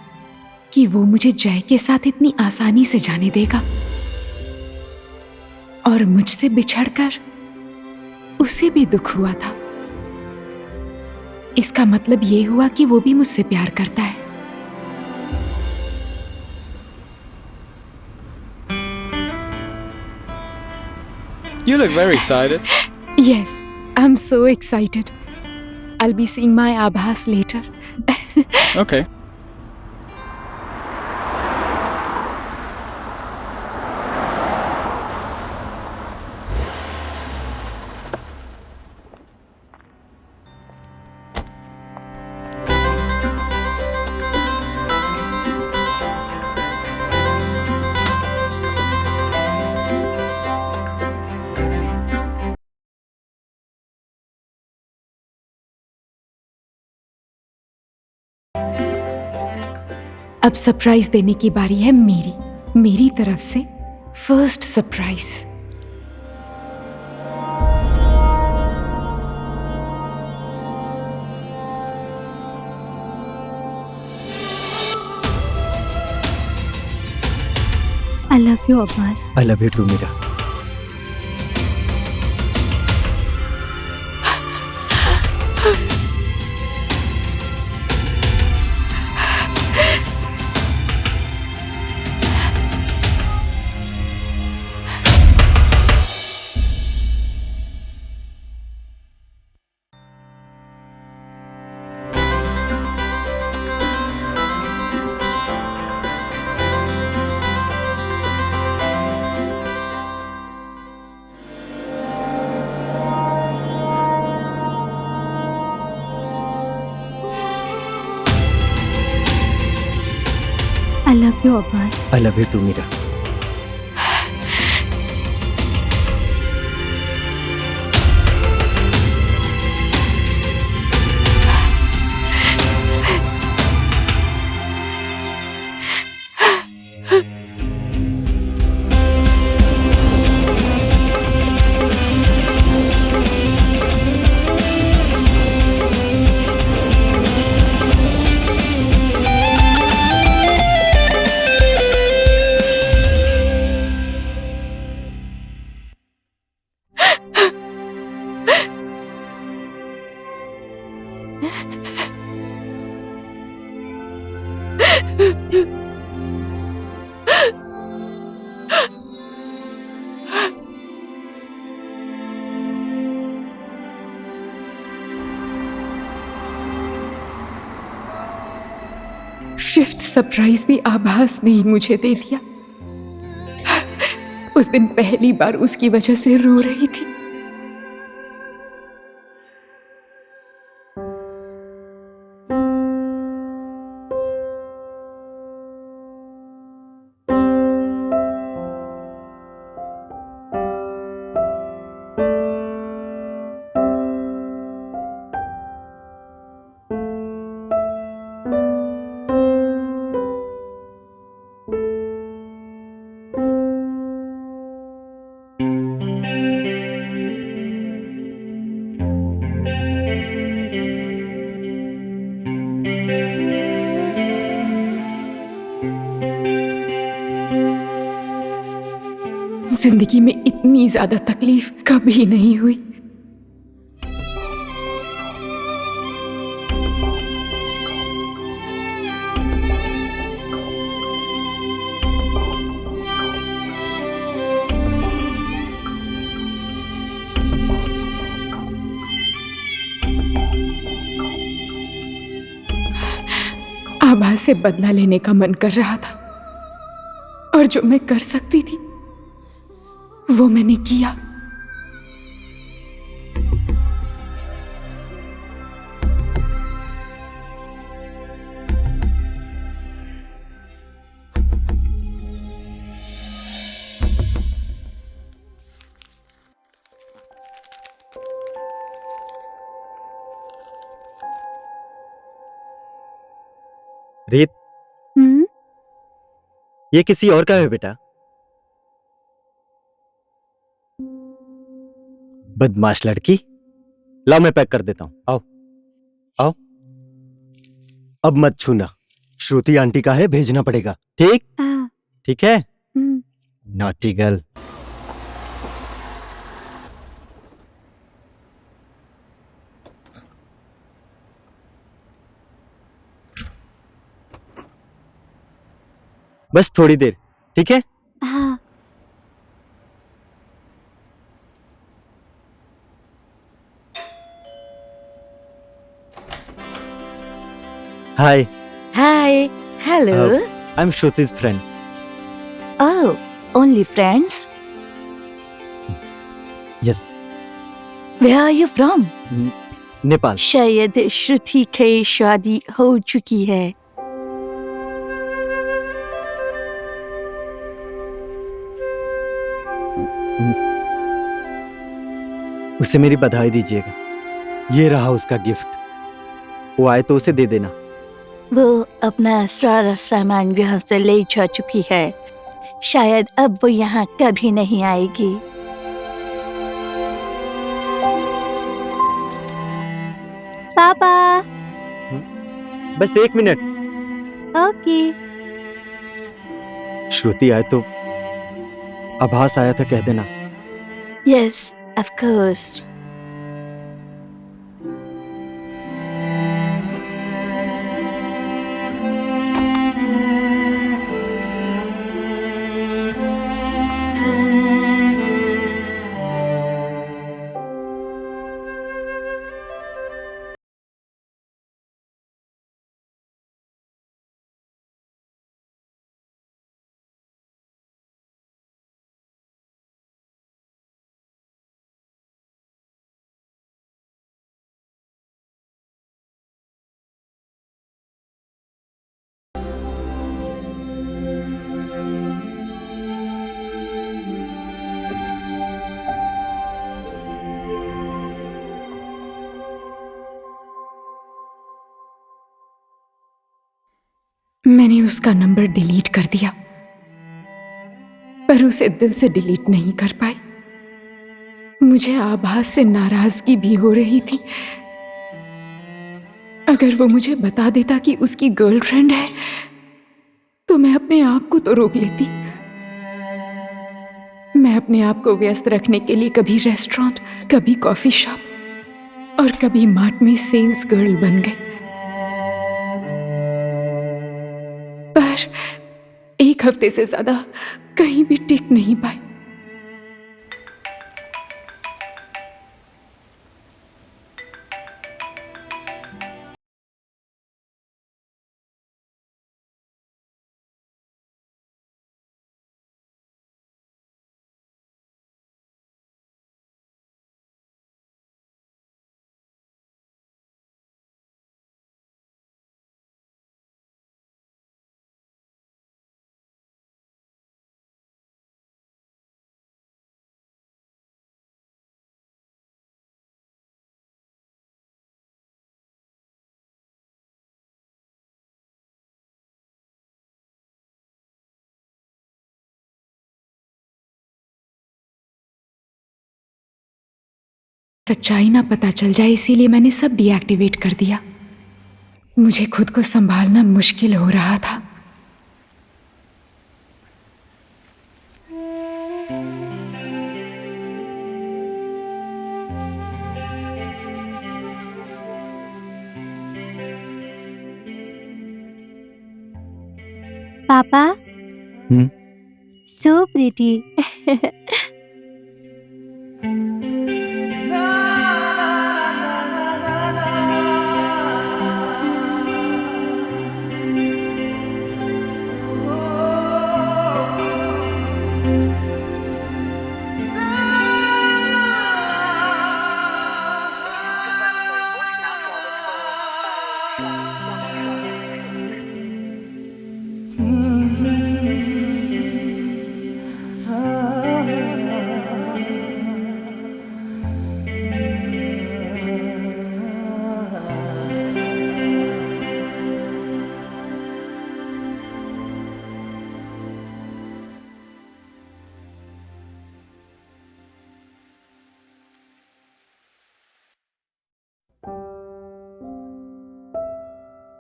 कि वो मुझे जय के साथ इतनी आसानी से जाने देगा। और मुझसे बिछड़कर उसे भी दुख हुआ था। इसका मतलब ये हुआ कि वो भी मुझसे प्यार करता है। You look very excited. Yes, I'm so excited. I'll be seeing my Abhas later. Okay. अब सरप्राइज देने की बारी है मेरी तरफ से first surprise. I love you, Abbas. I love you too Meera. I love you, Abbas. I love you too Meera. Fifth surprise भी आभास ने ही मुझे दे दिया। उस दिन पहली बार उसकी वजह से रो रही थी। जिंदगी में इतनी ज्यादा तकलीफ कभी नहीं हुई। आभा से बदला लेने का मन कर रहा था और जो मैं कर सकती थी वो मैंने किया। रीत, ये किसी और का है बेटा। बदमाश लड़की। लाओ मैं पैक कर देता हूं। आओ आओ। अब मत छूना, श्रुति आंटी का है, भेजना पड़ेगा। ठीक ठीक है। Naughty girl. बस थोड़ी देर, ठीक है? हाँ. Hi, Hi. Hello. I am Shruti's friend. Oh, only friends? Yes, Where are you from? Nepal. शायद श्रुति की शादी हो चुकी है. उसे मेरी बधाई दीजिएगा. ये रहा उसका गिफ्ट. वो आए तो उसे दे देना. वो अपना सारा सामान यहाँ से ले जा चुकी है. शायद अब वो यहाँ कभी नहीं आएगी. पापा. बस 1 मिनट. ओके. श्रुति आए तो आभास आया था कह देना. Yes, of course. मैंने उसका नंबर डिलीट कर दिया, पर उसे दिल से डिलीट नहीं कर पाई. मुझे आभास से नाराजगी भी हो रही थी. अगर वो मुझे बता देता कि उसकी गर्लफ्रेंड है तो मैं अपने आप को तो रोक लेती. मैं अपने आप को व्यस्त रखने के लिए कभी रेस्टोरेंट, कभी कॉफी शॉप और कभी मार्ट में सेल्स गर्ल बन गई. पर 1 हफ्ते से ज्यादा कहीं भी टिक नहीं पाई. सच्चाई ना पता चल जाए इसीलिए मैंने सब डीएक्टिवेट कर दिया. मुझे खुद को संभालना मुश्किल हो रहा था. पापा. हम्म? So pretty.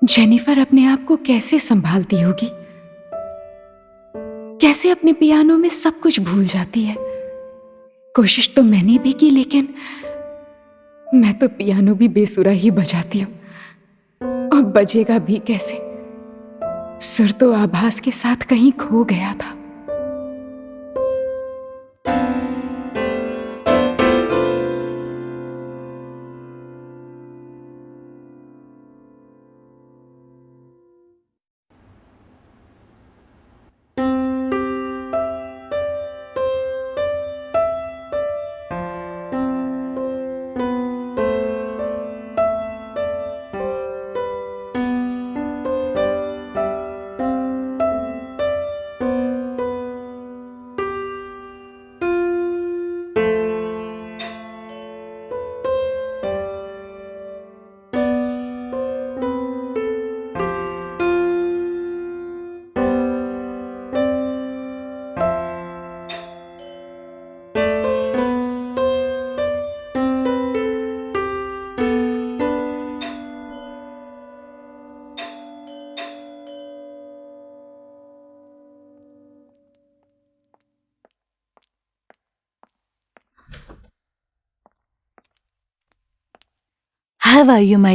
जेनिफर अपने आप को कैसे संभालती होगी, कैसे अपने पियानो में सब कुछ भूल जाती है. कोशिश तो मैंने भी की, लेकिन मैं तो पियानो भी बेसुरा ही बजाती हूं. अब बजेगा भी कैसे? सुर तो आभास के साथ कहीं खो गया था। How are you, my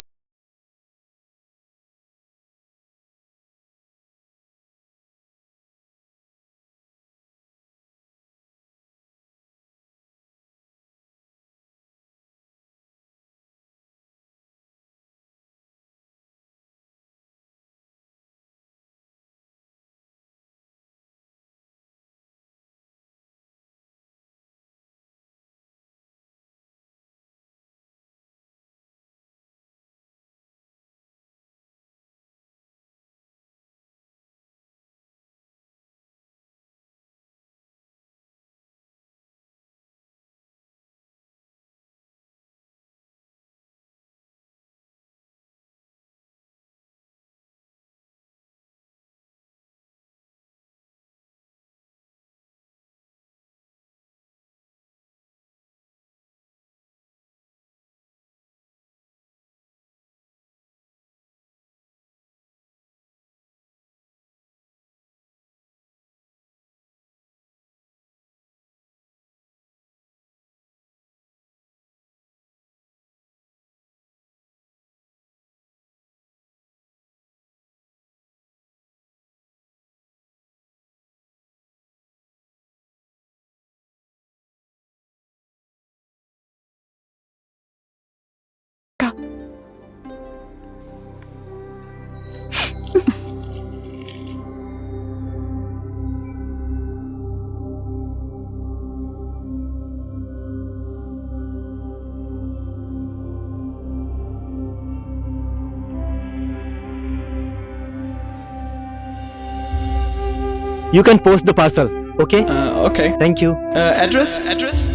You can post the parcel, okay? Okay. Thank you. Address? Address?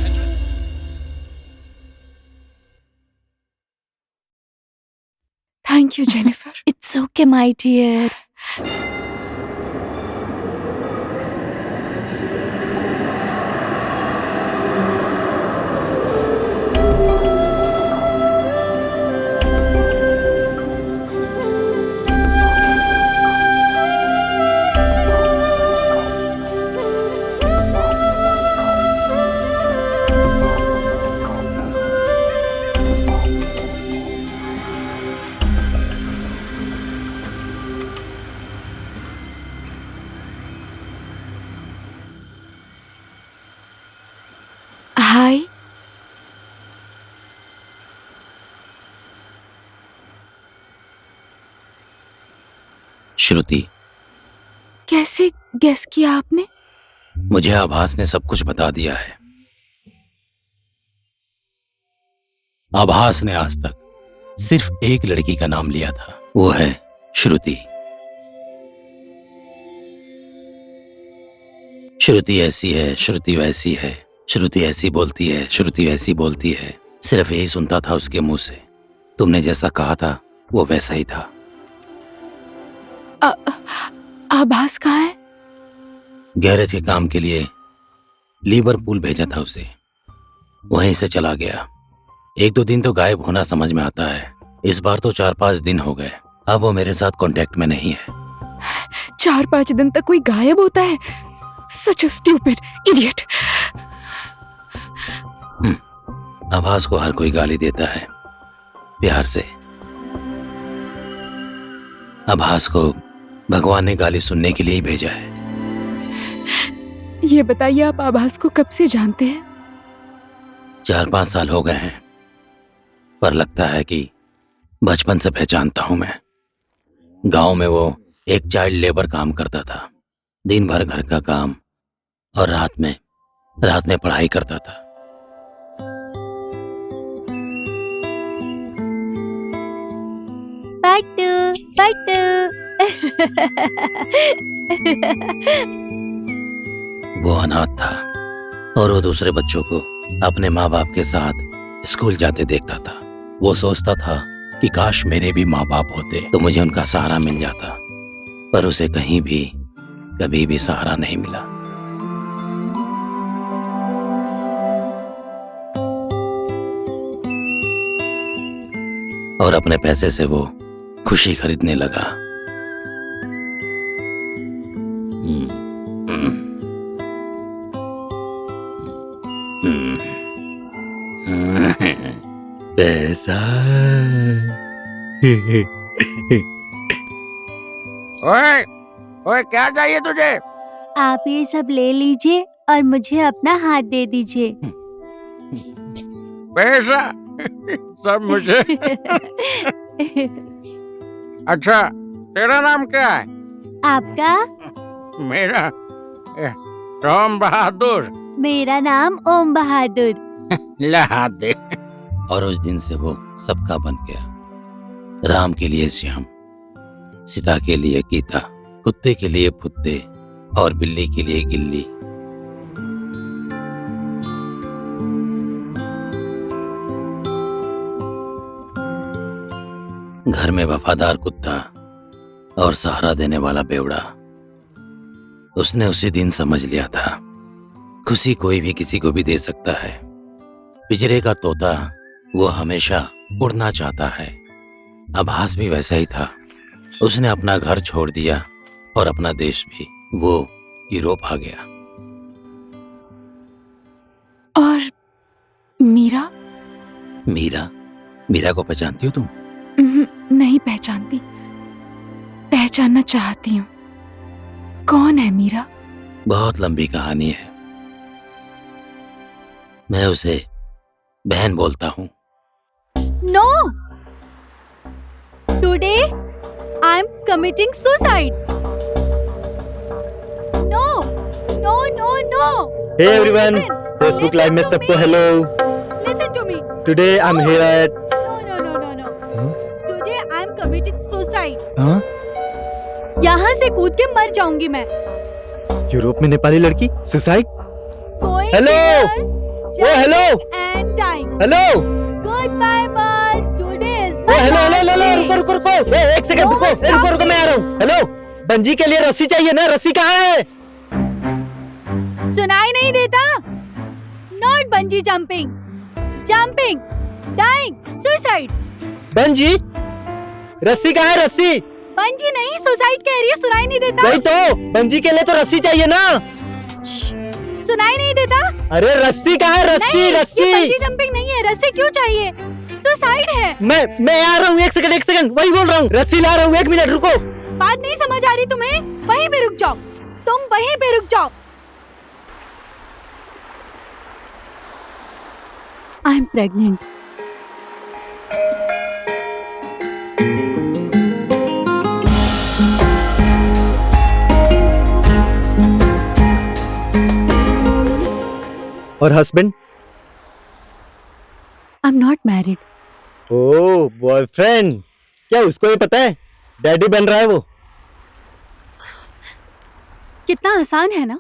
Thank you, Jennifer. It's okay, my dear. Hi. श्रुति, कैसे गेस किया आपने? मुझे आभास ने सब कुछ बता दिया है। आभास ने आज तक सिर्फ एक लड़की का नाम लिया था, वो है श्रुति। श्रुति ऐसी है, श्रुति वैसी है, श्रुति ऐसी बोलती है, श्रुति वैसी बोलती है। सिर्फ यही सुनता था उसके मुंह से। तुमने जैसा कहा था वो वैसा ही था। आभास कहाँ है? गैरेज के काम के लिए लिवरपूल भेजा था उसे, वहीं से चला गया। 1-2 दिन तो गायब होना समझ में आता है, इस बार तो 4-5 दिन हो गए। अब वो मेरे साथ कांटेक्ट में नहीं है। 4-5 दिन तक कोई गायब होता है? Such a stupid idiot. आभास को हर कोई गाली देता है, प्यार से। आभास को भगवान ने गाली सुनने के लिए ही भेजा है। ये बताइए, आप आभास को कब से जानते हैं? 4-5 साल हो गए हैं, पर लगता है कि बचपन से पहचानता हूं मैं। गांव में वो एक चाइल्ड लेबर काम करता था। दिन भर घर का काम और रात में पढ़ाई करता था। वो अनाथ था और वो दूसरे बच्चों को अपने माँ बाप के साथ स्कूल जाते देखता था। वो सोचता था कि काश मेरे भी माँ बाप होते तो मुझे उनका सहारा मिल जाता, पर उसे कहीं भी कभी भी सहारा नहीं मिला। और अपने पैसे से वो खुशी खरीदने लगा। पैसा। ओए, ओए क्या चाहिए तुझे? आप ये सब ले लीजिए और मुझे अपना हाथ दे दीजिए। पैसा सब मुझे। अच्छा, तेरा नाम क्या है? आपका? मेरा राम बहादुर। मेरा नाम ओम बहादुर। लहा दे। और उस दिन से वो सबका बन गया। राम के लिए श्याम, सीता के लिए गीता, कुत्ते के लिए फुत्ते और बिल्ली के लिए गिल्ली। घर में वफादार कुत्ता और सहारा देने वाला बेवड़ा। उसने उसी दिन समझ लिया था, खुशी कोई भी किसी को भी दे सकता है। पिंजरे का तोता वो हमेशा उड़ना चाहता है। आभास भी वैसा ही था। उसने अपना घर छोड़ दिया और अपना देश भी। वो यूरोप आ गया। और मीरा? मीरा को पहचानती हो तुम? नहीं पहचानती, पहचानना चाहती हूँ। कौन है मीरा? बहुत लंबी कहानी है। मैं उसे बहन बोलता हूँ। No, today I am committing suicide. No no no no. Hey everyone, Facebook live में सबको hello. Listen to me. Today I am here at. No. Today I am committing suicide. हाँ? यहाँ से कूद के मर जाऊंगी मैं। यूरोप में नेपाली लड़की suicide? Hello hello and time. Hello goodbye bye. Today is hello रुको एक सेकंड रुको मैं आ रहा हूँ। हेलो, बंजी के लिए रस्सी चाहिए ना? रस्सी कहाँ है? सुनाई नहीं देता? Not bungee jumping, jumping, dying, suicide. Bungee, रस्सी कहाँ है? रस्सी बंजी नहीं, सुसाइड कह रही है। सुनाई नहीं देता? वही तो, बंजी के लिए तो रस्सी चाहिए ना। सुनाई नहीं देता? अरे रस्सी कहाँ है? रस्सी नहीं, रस्सी। ये बंजी जंपिंग नहीं है। रस्सी क्यों चाहिए? सुसाइड है। मैं आ रहा हूँ। एक सेकंड वही बोल रहा हूँ। रस्सी ला रहा हूँ, 1 मिनट रुको। बात नहीं समझ आ रही तुम्हें? वहीं पे रुक जाओ, तुम वहीं पे रुक जाओ। I am pregnant. और husband? I am not married. Oh, boyfriend. क्या उसको ये पता है डैडी बन रहा है वो? कितना आसान है ना।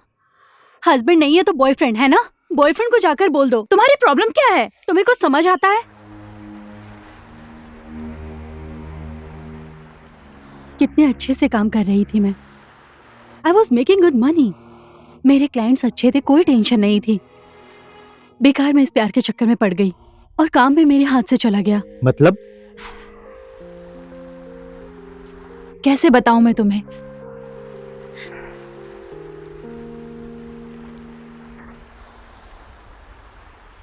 हस्बैंड नहीं है तो बॉयफ्रेंड है ना। बॉयफ्रेंड को जाकर बोल दो तुम्हारी प्रॉब्लम क्या है। तुम्हें कुछ समझ आता है? कितने अच्छे से काम कर रही थी मैं। I was making good money. मेरे क्लाइंट्स अच्छे थे, कोई टेंशन नहीं थी। बेकार मैं इस प्यार के चक्कर में पड़ गई और काम भी मेरे हाथ से चला गया। मतलब? कैसे बताऊं मैं तुम्हें?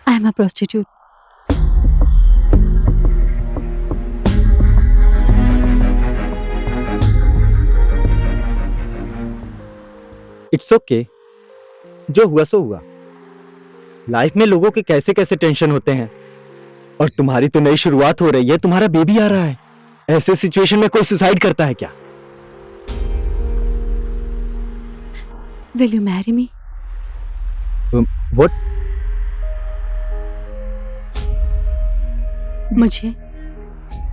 I am a prostitute. It's okay, जो हुआ सो हुआ। लाइफ में लोगों के कैसे कैसे टेंशन होते हैं, और तुम्हारी तो नई शुरुआत हो रही है, तुम्हारा बेबी आ रहा है। ऐसे सिचुएशन में कोई सुसाइड करता है क्या? Will you marry me? What? मुझे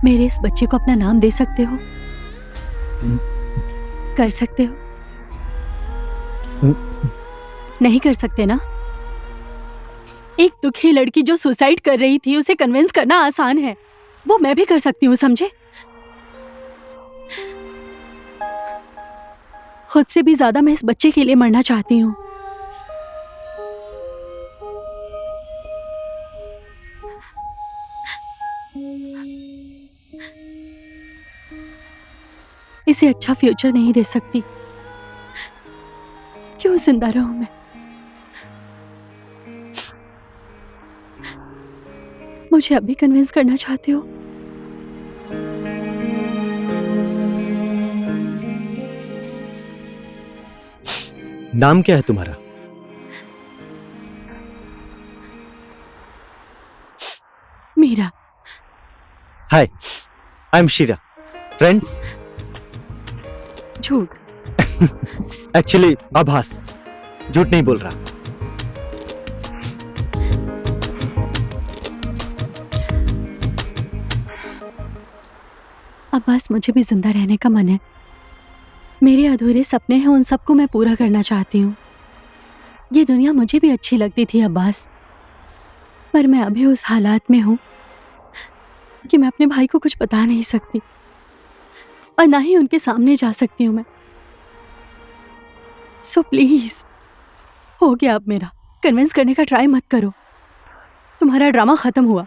मेरे इस बच्चे को अपना नाम दे सकते हो? कर सकते हो? नहीं कर सकते ना? एक दुखी लड़की जो सुसाइड कर रही थी, उसे कन्विंस करना आसान है, वो मैं भी कर सकती हूँ, समझे? खुद से भी ज्यादा मैं इस बच्चे के लिए मरना चाहती हूँ। इसे अच्छा फ्यूचर नहीं दे सकती, क्यों जिंदा रहूं मैं? मुझे अभी कन्विंस करना चाहते हो? नाम क्या है तुम्हारा? मीरा। हाय, आई एम शीरा। फ्रेंड्स? झूठ। एक्चुअली आभास, झूठ नहीं बोल रहा। अब्बास, मुझे भी जिंदा रहने का मन है। मेरे अधूरे सपने हैं, उन सबको मैं पूरा करना चाहती हूँ। ये दुनिया मुझे भी अच्छी लगती थी अब्बास, पर मैं अभी उस हालात में हूँ कि मैं अपने भाई को कुछ बता नहीं सकती, और ना ही उनके सामने जा सकती हूँ मैं। सो प्लीज, हो गया अब मेरा। कन्विंस करने का ट्राई मत करो, तुम्हारा ड्रामा खत्म हुआ।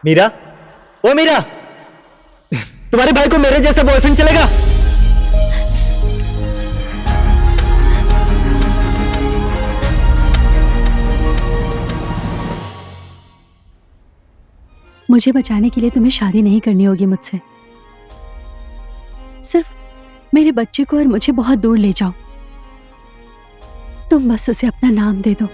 मीरा, ओ मीरा, तुम्हारे भाई को मेरे जैसा बॉयफ्रेंड चलेगा? मुझे बचाने के लिए तुम्हें शादी नहीं करनी होगी मुझसे। सिर्फ मेरे बच्चे को और मुझे बहुत दूर ले जाओ। तुम बस उसे अपना नाम दे दो।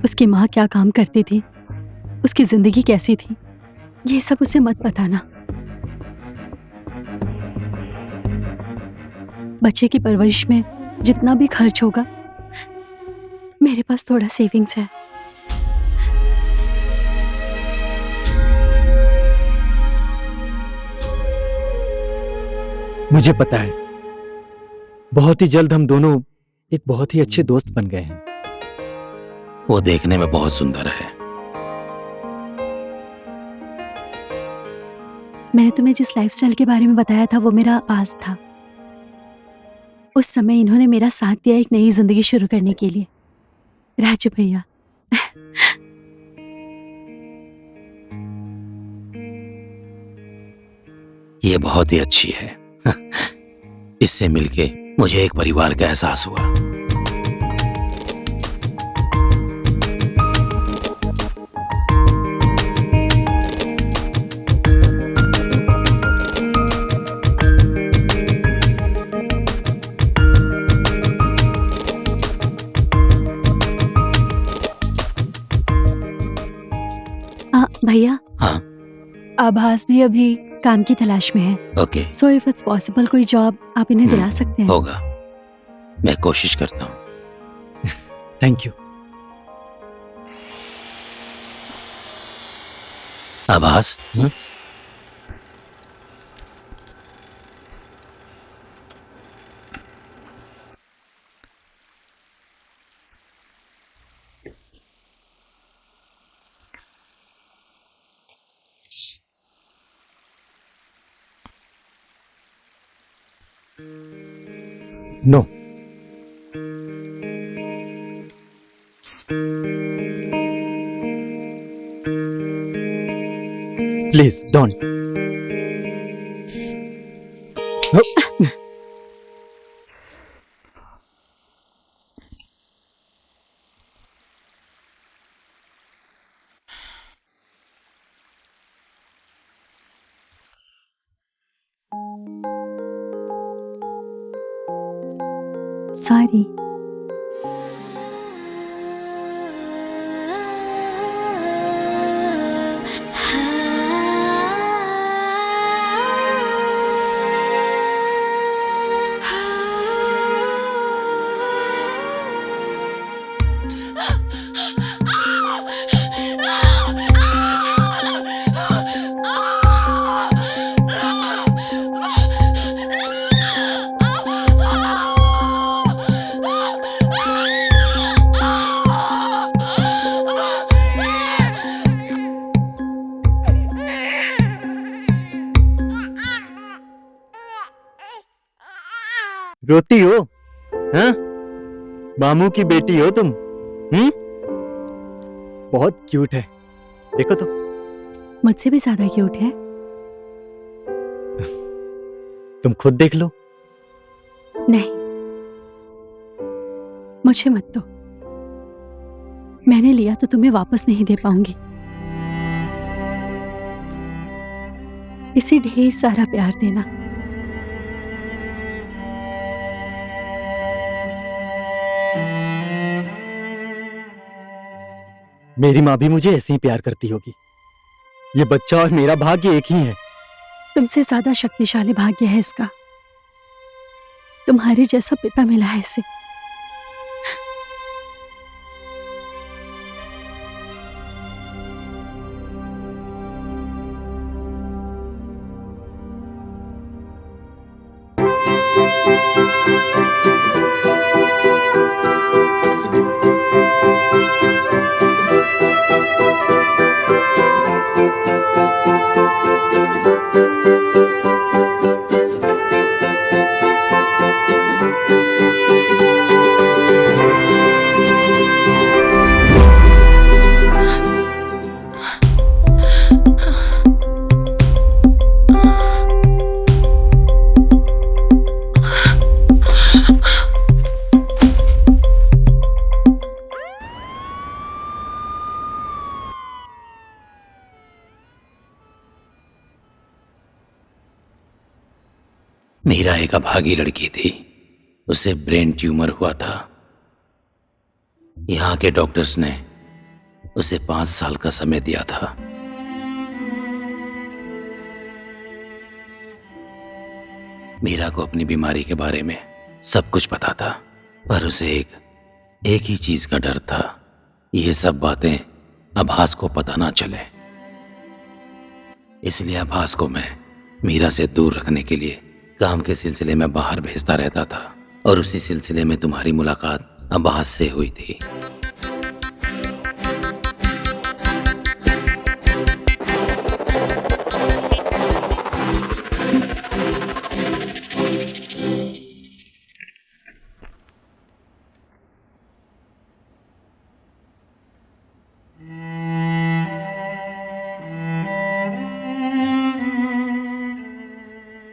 उसकी माँ क्या काम करती थी, उसकी जिंदगी कैसी थी, ये सब उसे मत बताना। बच्चे की परवरिश में जितना भी खर्च होगा, मेरे पास थोड़ा सेविंग्स है। मुझे पता है, बहुत ही जल्द हम दोनों एक बहुत ही अच्छे दोस्त बन गए हैं। वो देखने में बहुत सुंदर है। मैंने तुम्हें जिस लाइफस्टाइल के बारे में बताया था, वो मेरा पास था। उस समय इन्होंने मेरा साथ दिया एक नई जिंदगी शुरू करने के लिए। राजू भैया, ये बहुत ही अच्छी है। इससे मिलके मुझे एक परिवार का एहसास हुआ। भैया। हाँ। आभास भी अभी काम की तलाश में है। Okay. So if it's possible, कोई जॉब आप इन्हें दिला सकते हैं? होगा, मैं कोशिश करता हूँ। Thank you. आभास, नो। Please don't. सॉरी। रोती हो? हाँ? मामू की बेटी हो तुम? बहुत क्यूट है, देखो तो। मुझसे भी ज्यादा क्यूट है। तुम खुद देख लो। नहीं, मुझे मत दो। मैंने लिया तो तुम्हें वापस नहीं दे पाऊंगी। इसे ढेर सारा प्यार देना। मेरी माँ भी मुझे ऐसे ही प्यार करती होगी। ये बच्चा और मेरा भाग्य एक ही है। तुमसे ज्यादा शक्तिशाली भाग्य है इसका। तुम्हारे जैसा पिता मिला है इसे। मीरा एक अभागी लड़की थी। उसे ब्रेन ट्यूमर हुआ था। यहाँ के डॉक्टर्स ने उसे 5 साल का समय दिया था। मीरा को अपनी बीमारी के बारे में सब कुछ पता था, पर उसे एक ही चीज का डर था, ये सब बातें आभास को पता ना चले। इसलिए आभास को मैं मीरा से दूर रखने के लिए काम के सिलसिले में बाहर भेजता रहता था, और उसी सिलसिले में तुम्हारी मुलाकात आभास से हुई थी।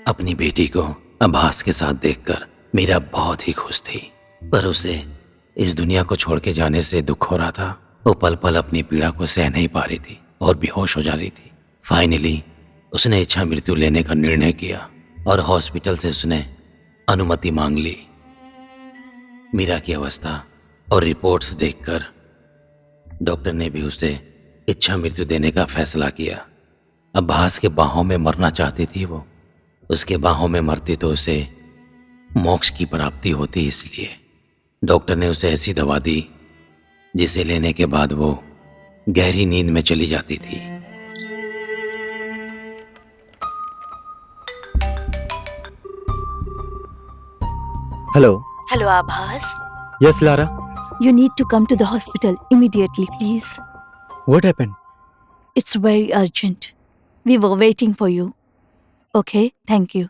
अपनी बेटी को आभास के साथ देखकर मीरा बहुत ही खुश थी, पर उसे इस दुनिया को छोड़ के जाने से दुख हो रहा था। वो पल पल अपनी पीड़ा को सह नहीं पा रही थी और बेहोश हो जा रही थी। फाइनली उसने इच्छा मृत्यु लेने का निर्णय किया और हॉस्पिटल से उसने अनुमति मांग ली। मीरा की अवस्था और रिपोर्ट्स देखकर डॉक्टर ने भी उसे इच्छा मृत्यु देने का फैसला किया। आभास के बाहों में मरना चाहती थी वो। उसके बाहों में मरती तो उसे मोक्ष की प्राप्ति होती, इसलिए डॉक्टर ने उसे ऐसी दवा दी जिसे लेने के बाद वो गहरी नींद में चली जाती थी। हेलो। हेलो आभास। Yes Lara. You need to come to the hospital immediately, please. What happened? It's very urgent. We were waiting for you. Okay, thank you.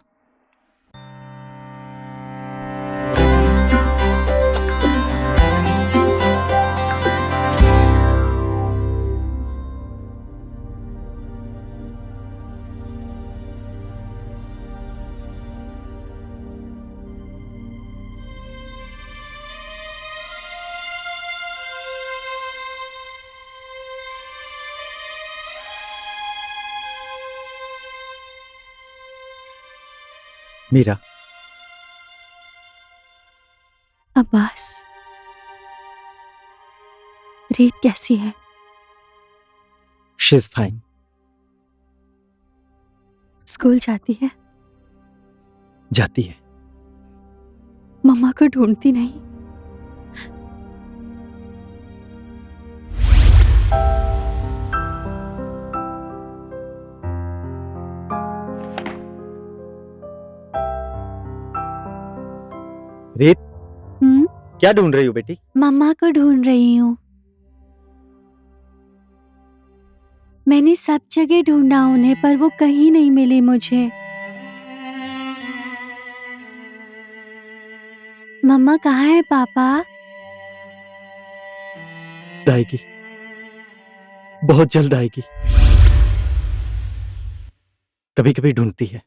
Meera, Abbas, रीत कैसी है? She is fine. स्कूल जाती है? जाती है। मम्मा को ढूंढती नहीं? रीत, हम्म, क्या ढूंढ रही हो बेटी? मम्मा को ढूंढ रही हूँ। मैंने सब जगह ढूंढा उन्हें, पर वो कहीं नहीं मिली मुझे। मम्मा कहाँ है पापा? आएगी, बहुत जल्द आएगी। कभी कभी ढूंढती है।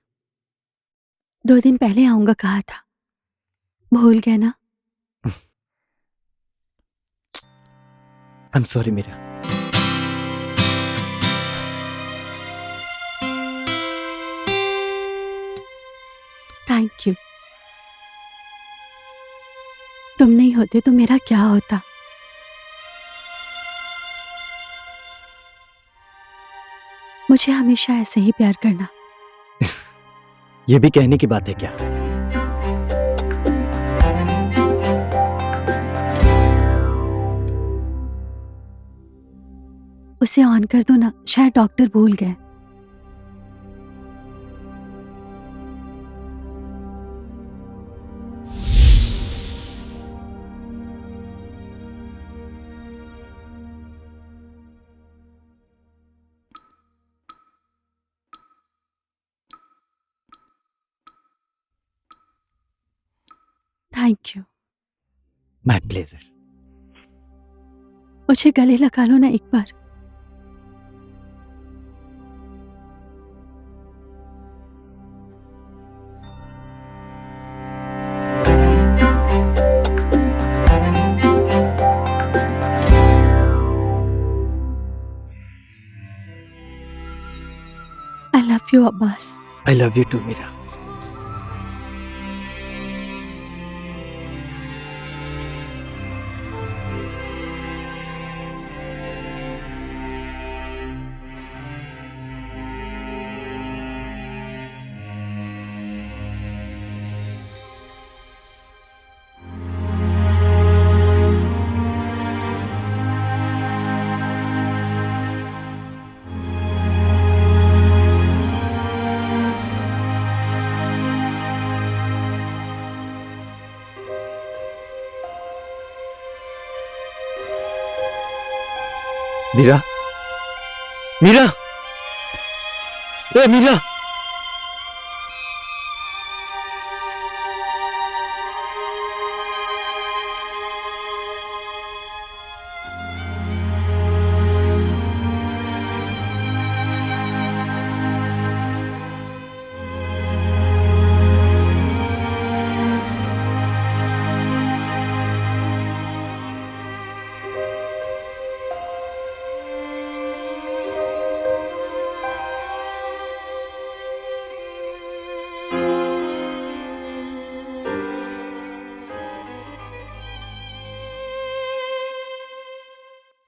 2 दिन पहले आऊंगा कहा था, भूल गए ना? I am sorry Meera. Thank you. तुम नहीं होते तो मेरा क्या होता? मुझे हमेशा ऐसे ही प्यार करना। ये भी कहने की बात है क्या? उसे ऑन कर दो ना, शायद डॉक्टर भूल गए। Thank you. My pleasure. मुझे गले लगा लो ना एक बार। I love you Abbas. I love you too Meera. Meera, Meera, ए मीरा।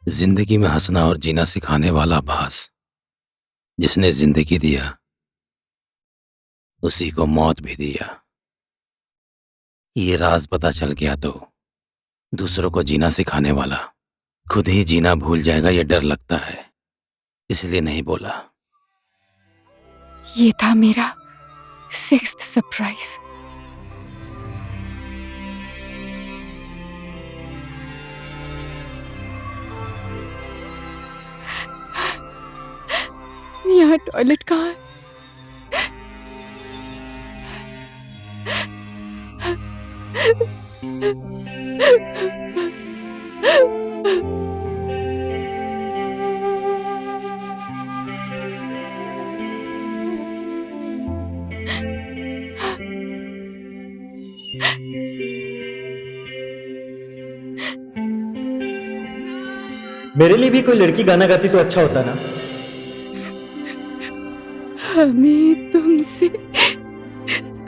जिंदगी में हंसना और जीना सिखाने वाला अब्बास, जिसने जिंदगी दिया उसी को मौत भी दिया। ये राज पता चल गया तो दूसरों को जीना सिखाने वाला खुद ही जीना भूल जाएगा, ये डर लगता है, इसलिए नहीं बोला। ये था मेरा 6th सरप्राइज। यहाँ टॉयलेट कहाँ है? मेरे लिए भी कोई लड़की गाना गाती तो अच्छा होता ना। हमें तुमसे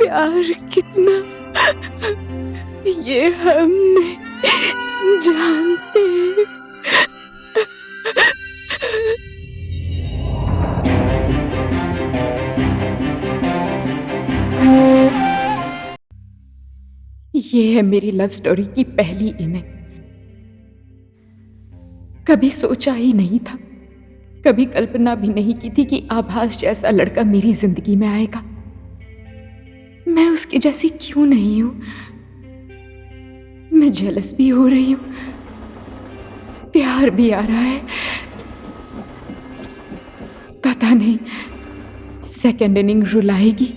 प्यार कितना ये हम नहीं जानते। ये है मेरी लव स्टोरी की पहली इनिंग। कभी सोचा ही नहीं था, कभी कल्पना भी नहीं की थी कि आभास जैसा लड़का मेरी जिंदगी में आएगा। मैं उसकी जैसी क्यों नहीं हूं? मैं जेलस भी हो रही हूं, प्यार भी आ रहा है। पता नहीं सेकेंड इनिंग रुलाएगी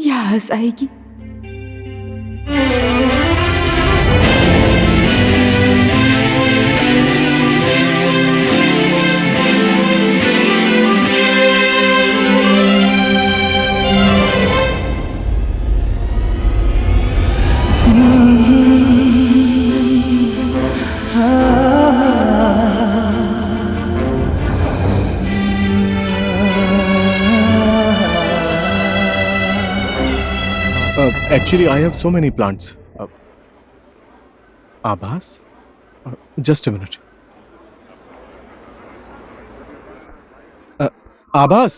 या हंसाएगी। Actually, I have so many plants. Abbas? Just a minute. Abbas?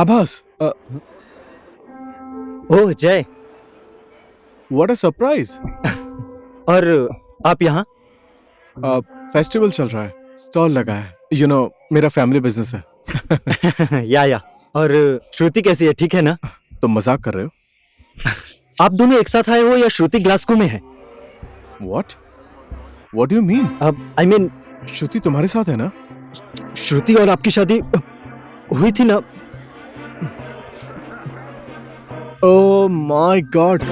Abbas? ओह जय, What a surprise! और आप यहाँ? फेस्टिवल चल रहा है, स्टॉल लगा है। You know, मेरा फैमिली बिजनेस है। या और श्रुति कैसी है, ठीक है ना? तुम मजाक कर रहे हो? आप दोनों एक साथ आए हो या श्रुति ग्लासगो में है? What? What do you mean? I mean, श्रुति तुम्हारे साथ है ना? श्रुति और आपकी शादी हुई थी ना? Oh my God!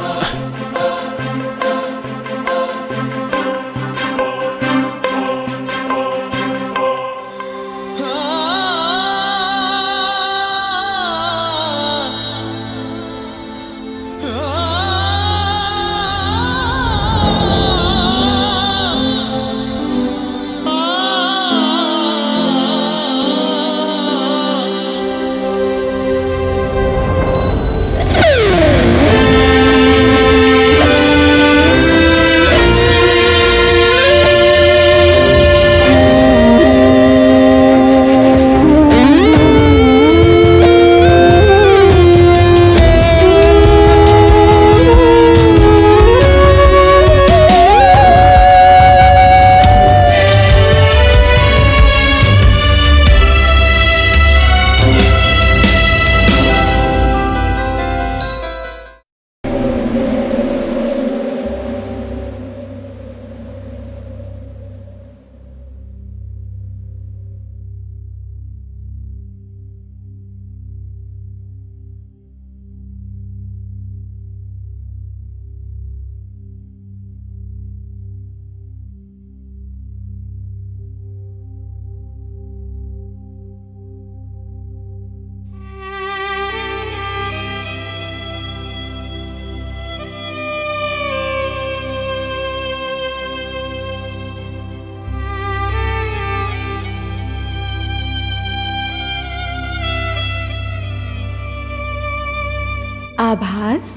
आभास,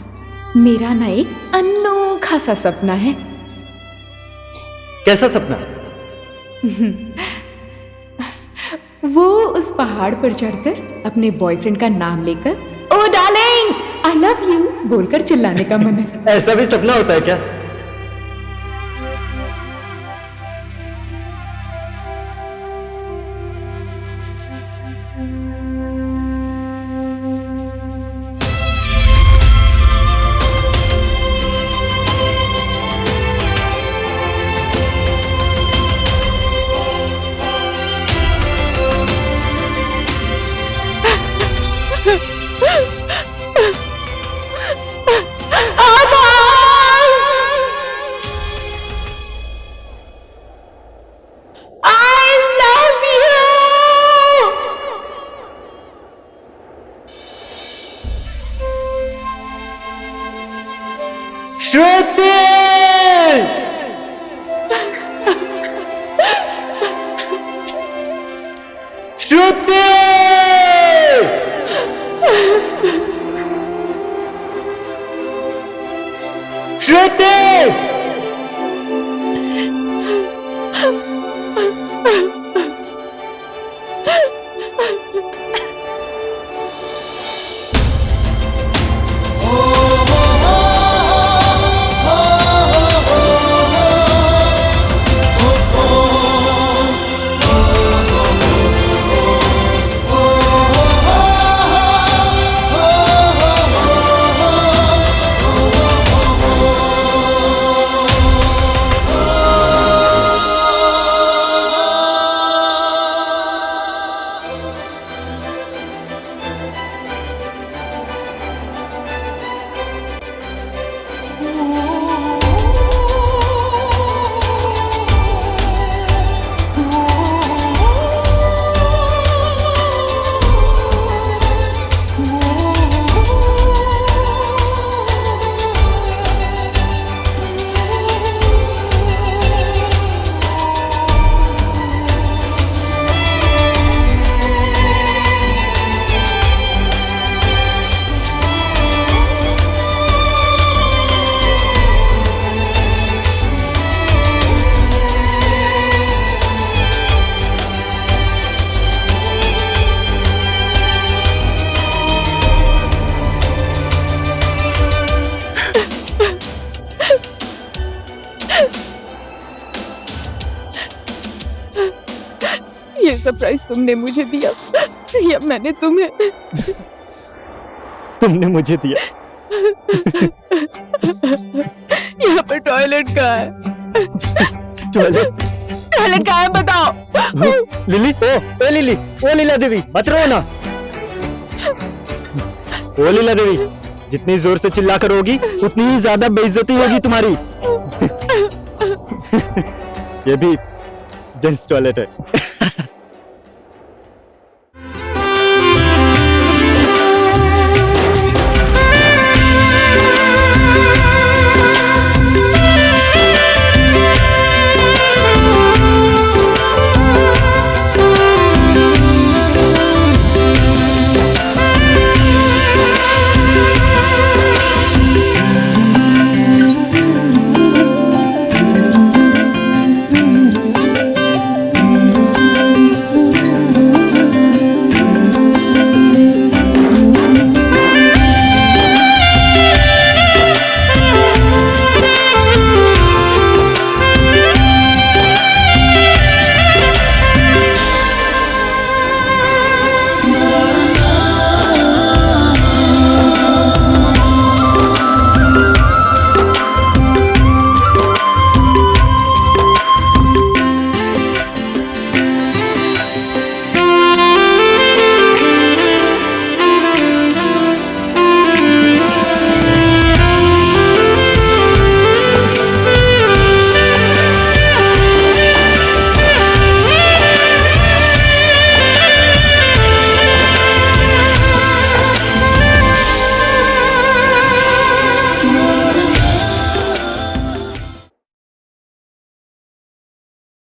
मेरा ना एक अनोखा सा सपना है। कैसा सपना? वो उस पहाड़ पर चढ़कर अपने बॉयफ्रेंड का नाम लेकर ओ डार्लिंग आई लव यू बोलकर चिल्लाने का मन है। ऐसा भी सपना होता है क्या? ये सरप्राइज तुमने मुझे दिया या मैंने तुम्हें? तुमने मुझे दिया। यहाँ पर टॉयलेट कहाँ है? टॉयलेट टॉयलेट कहाँ है बताओ। लिली, ओ लिली, ओ लीला देवी, मत रो ना। ओ लीला देवी, जितनी जोर से चिल्ला कर रोगी उतनी ही ज्यादा बेइज्जती होगी तुम्हारी। ये भी जेंट्स टॉयलेट है।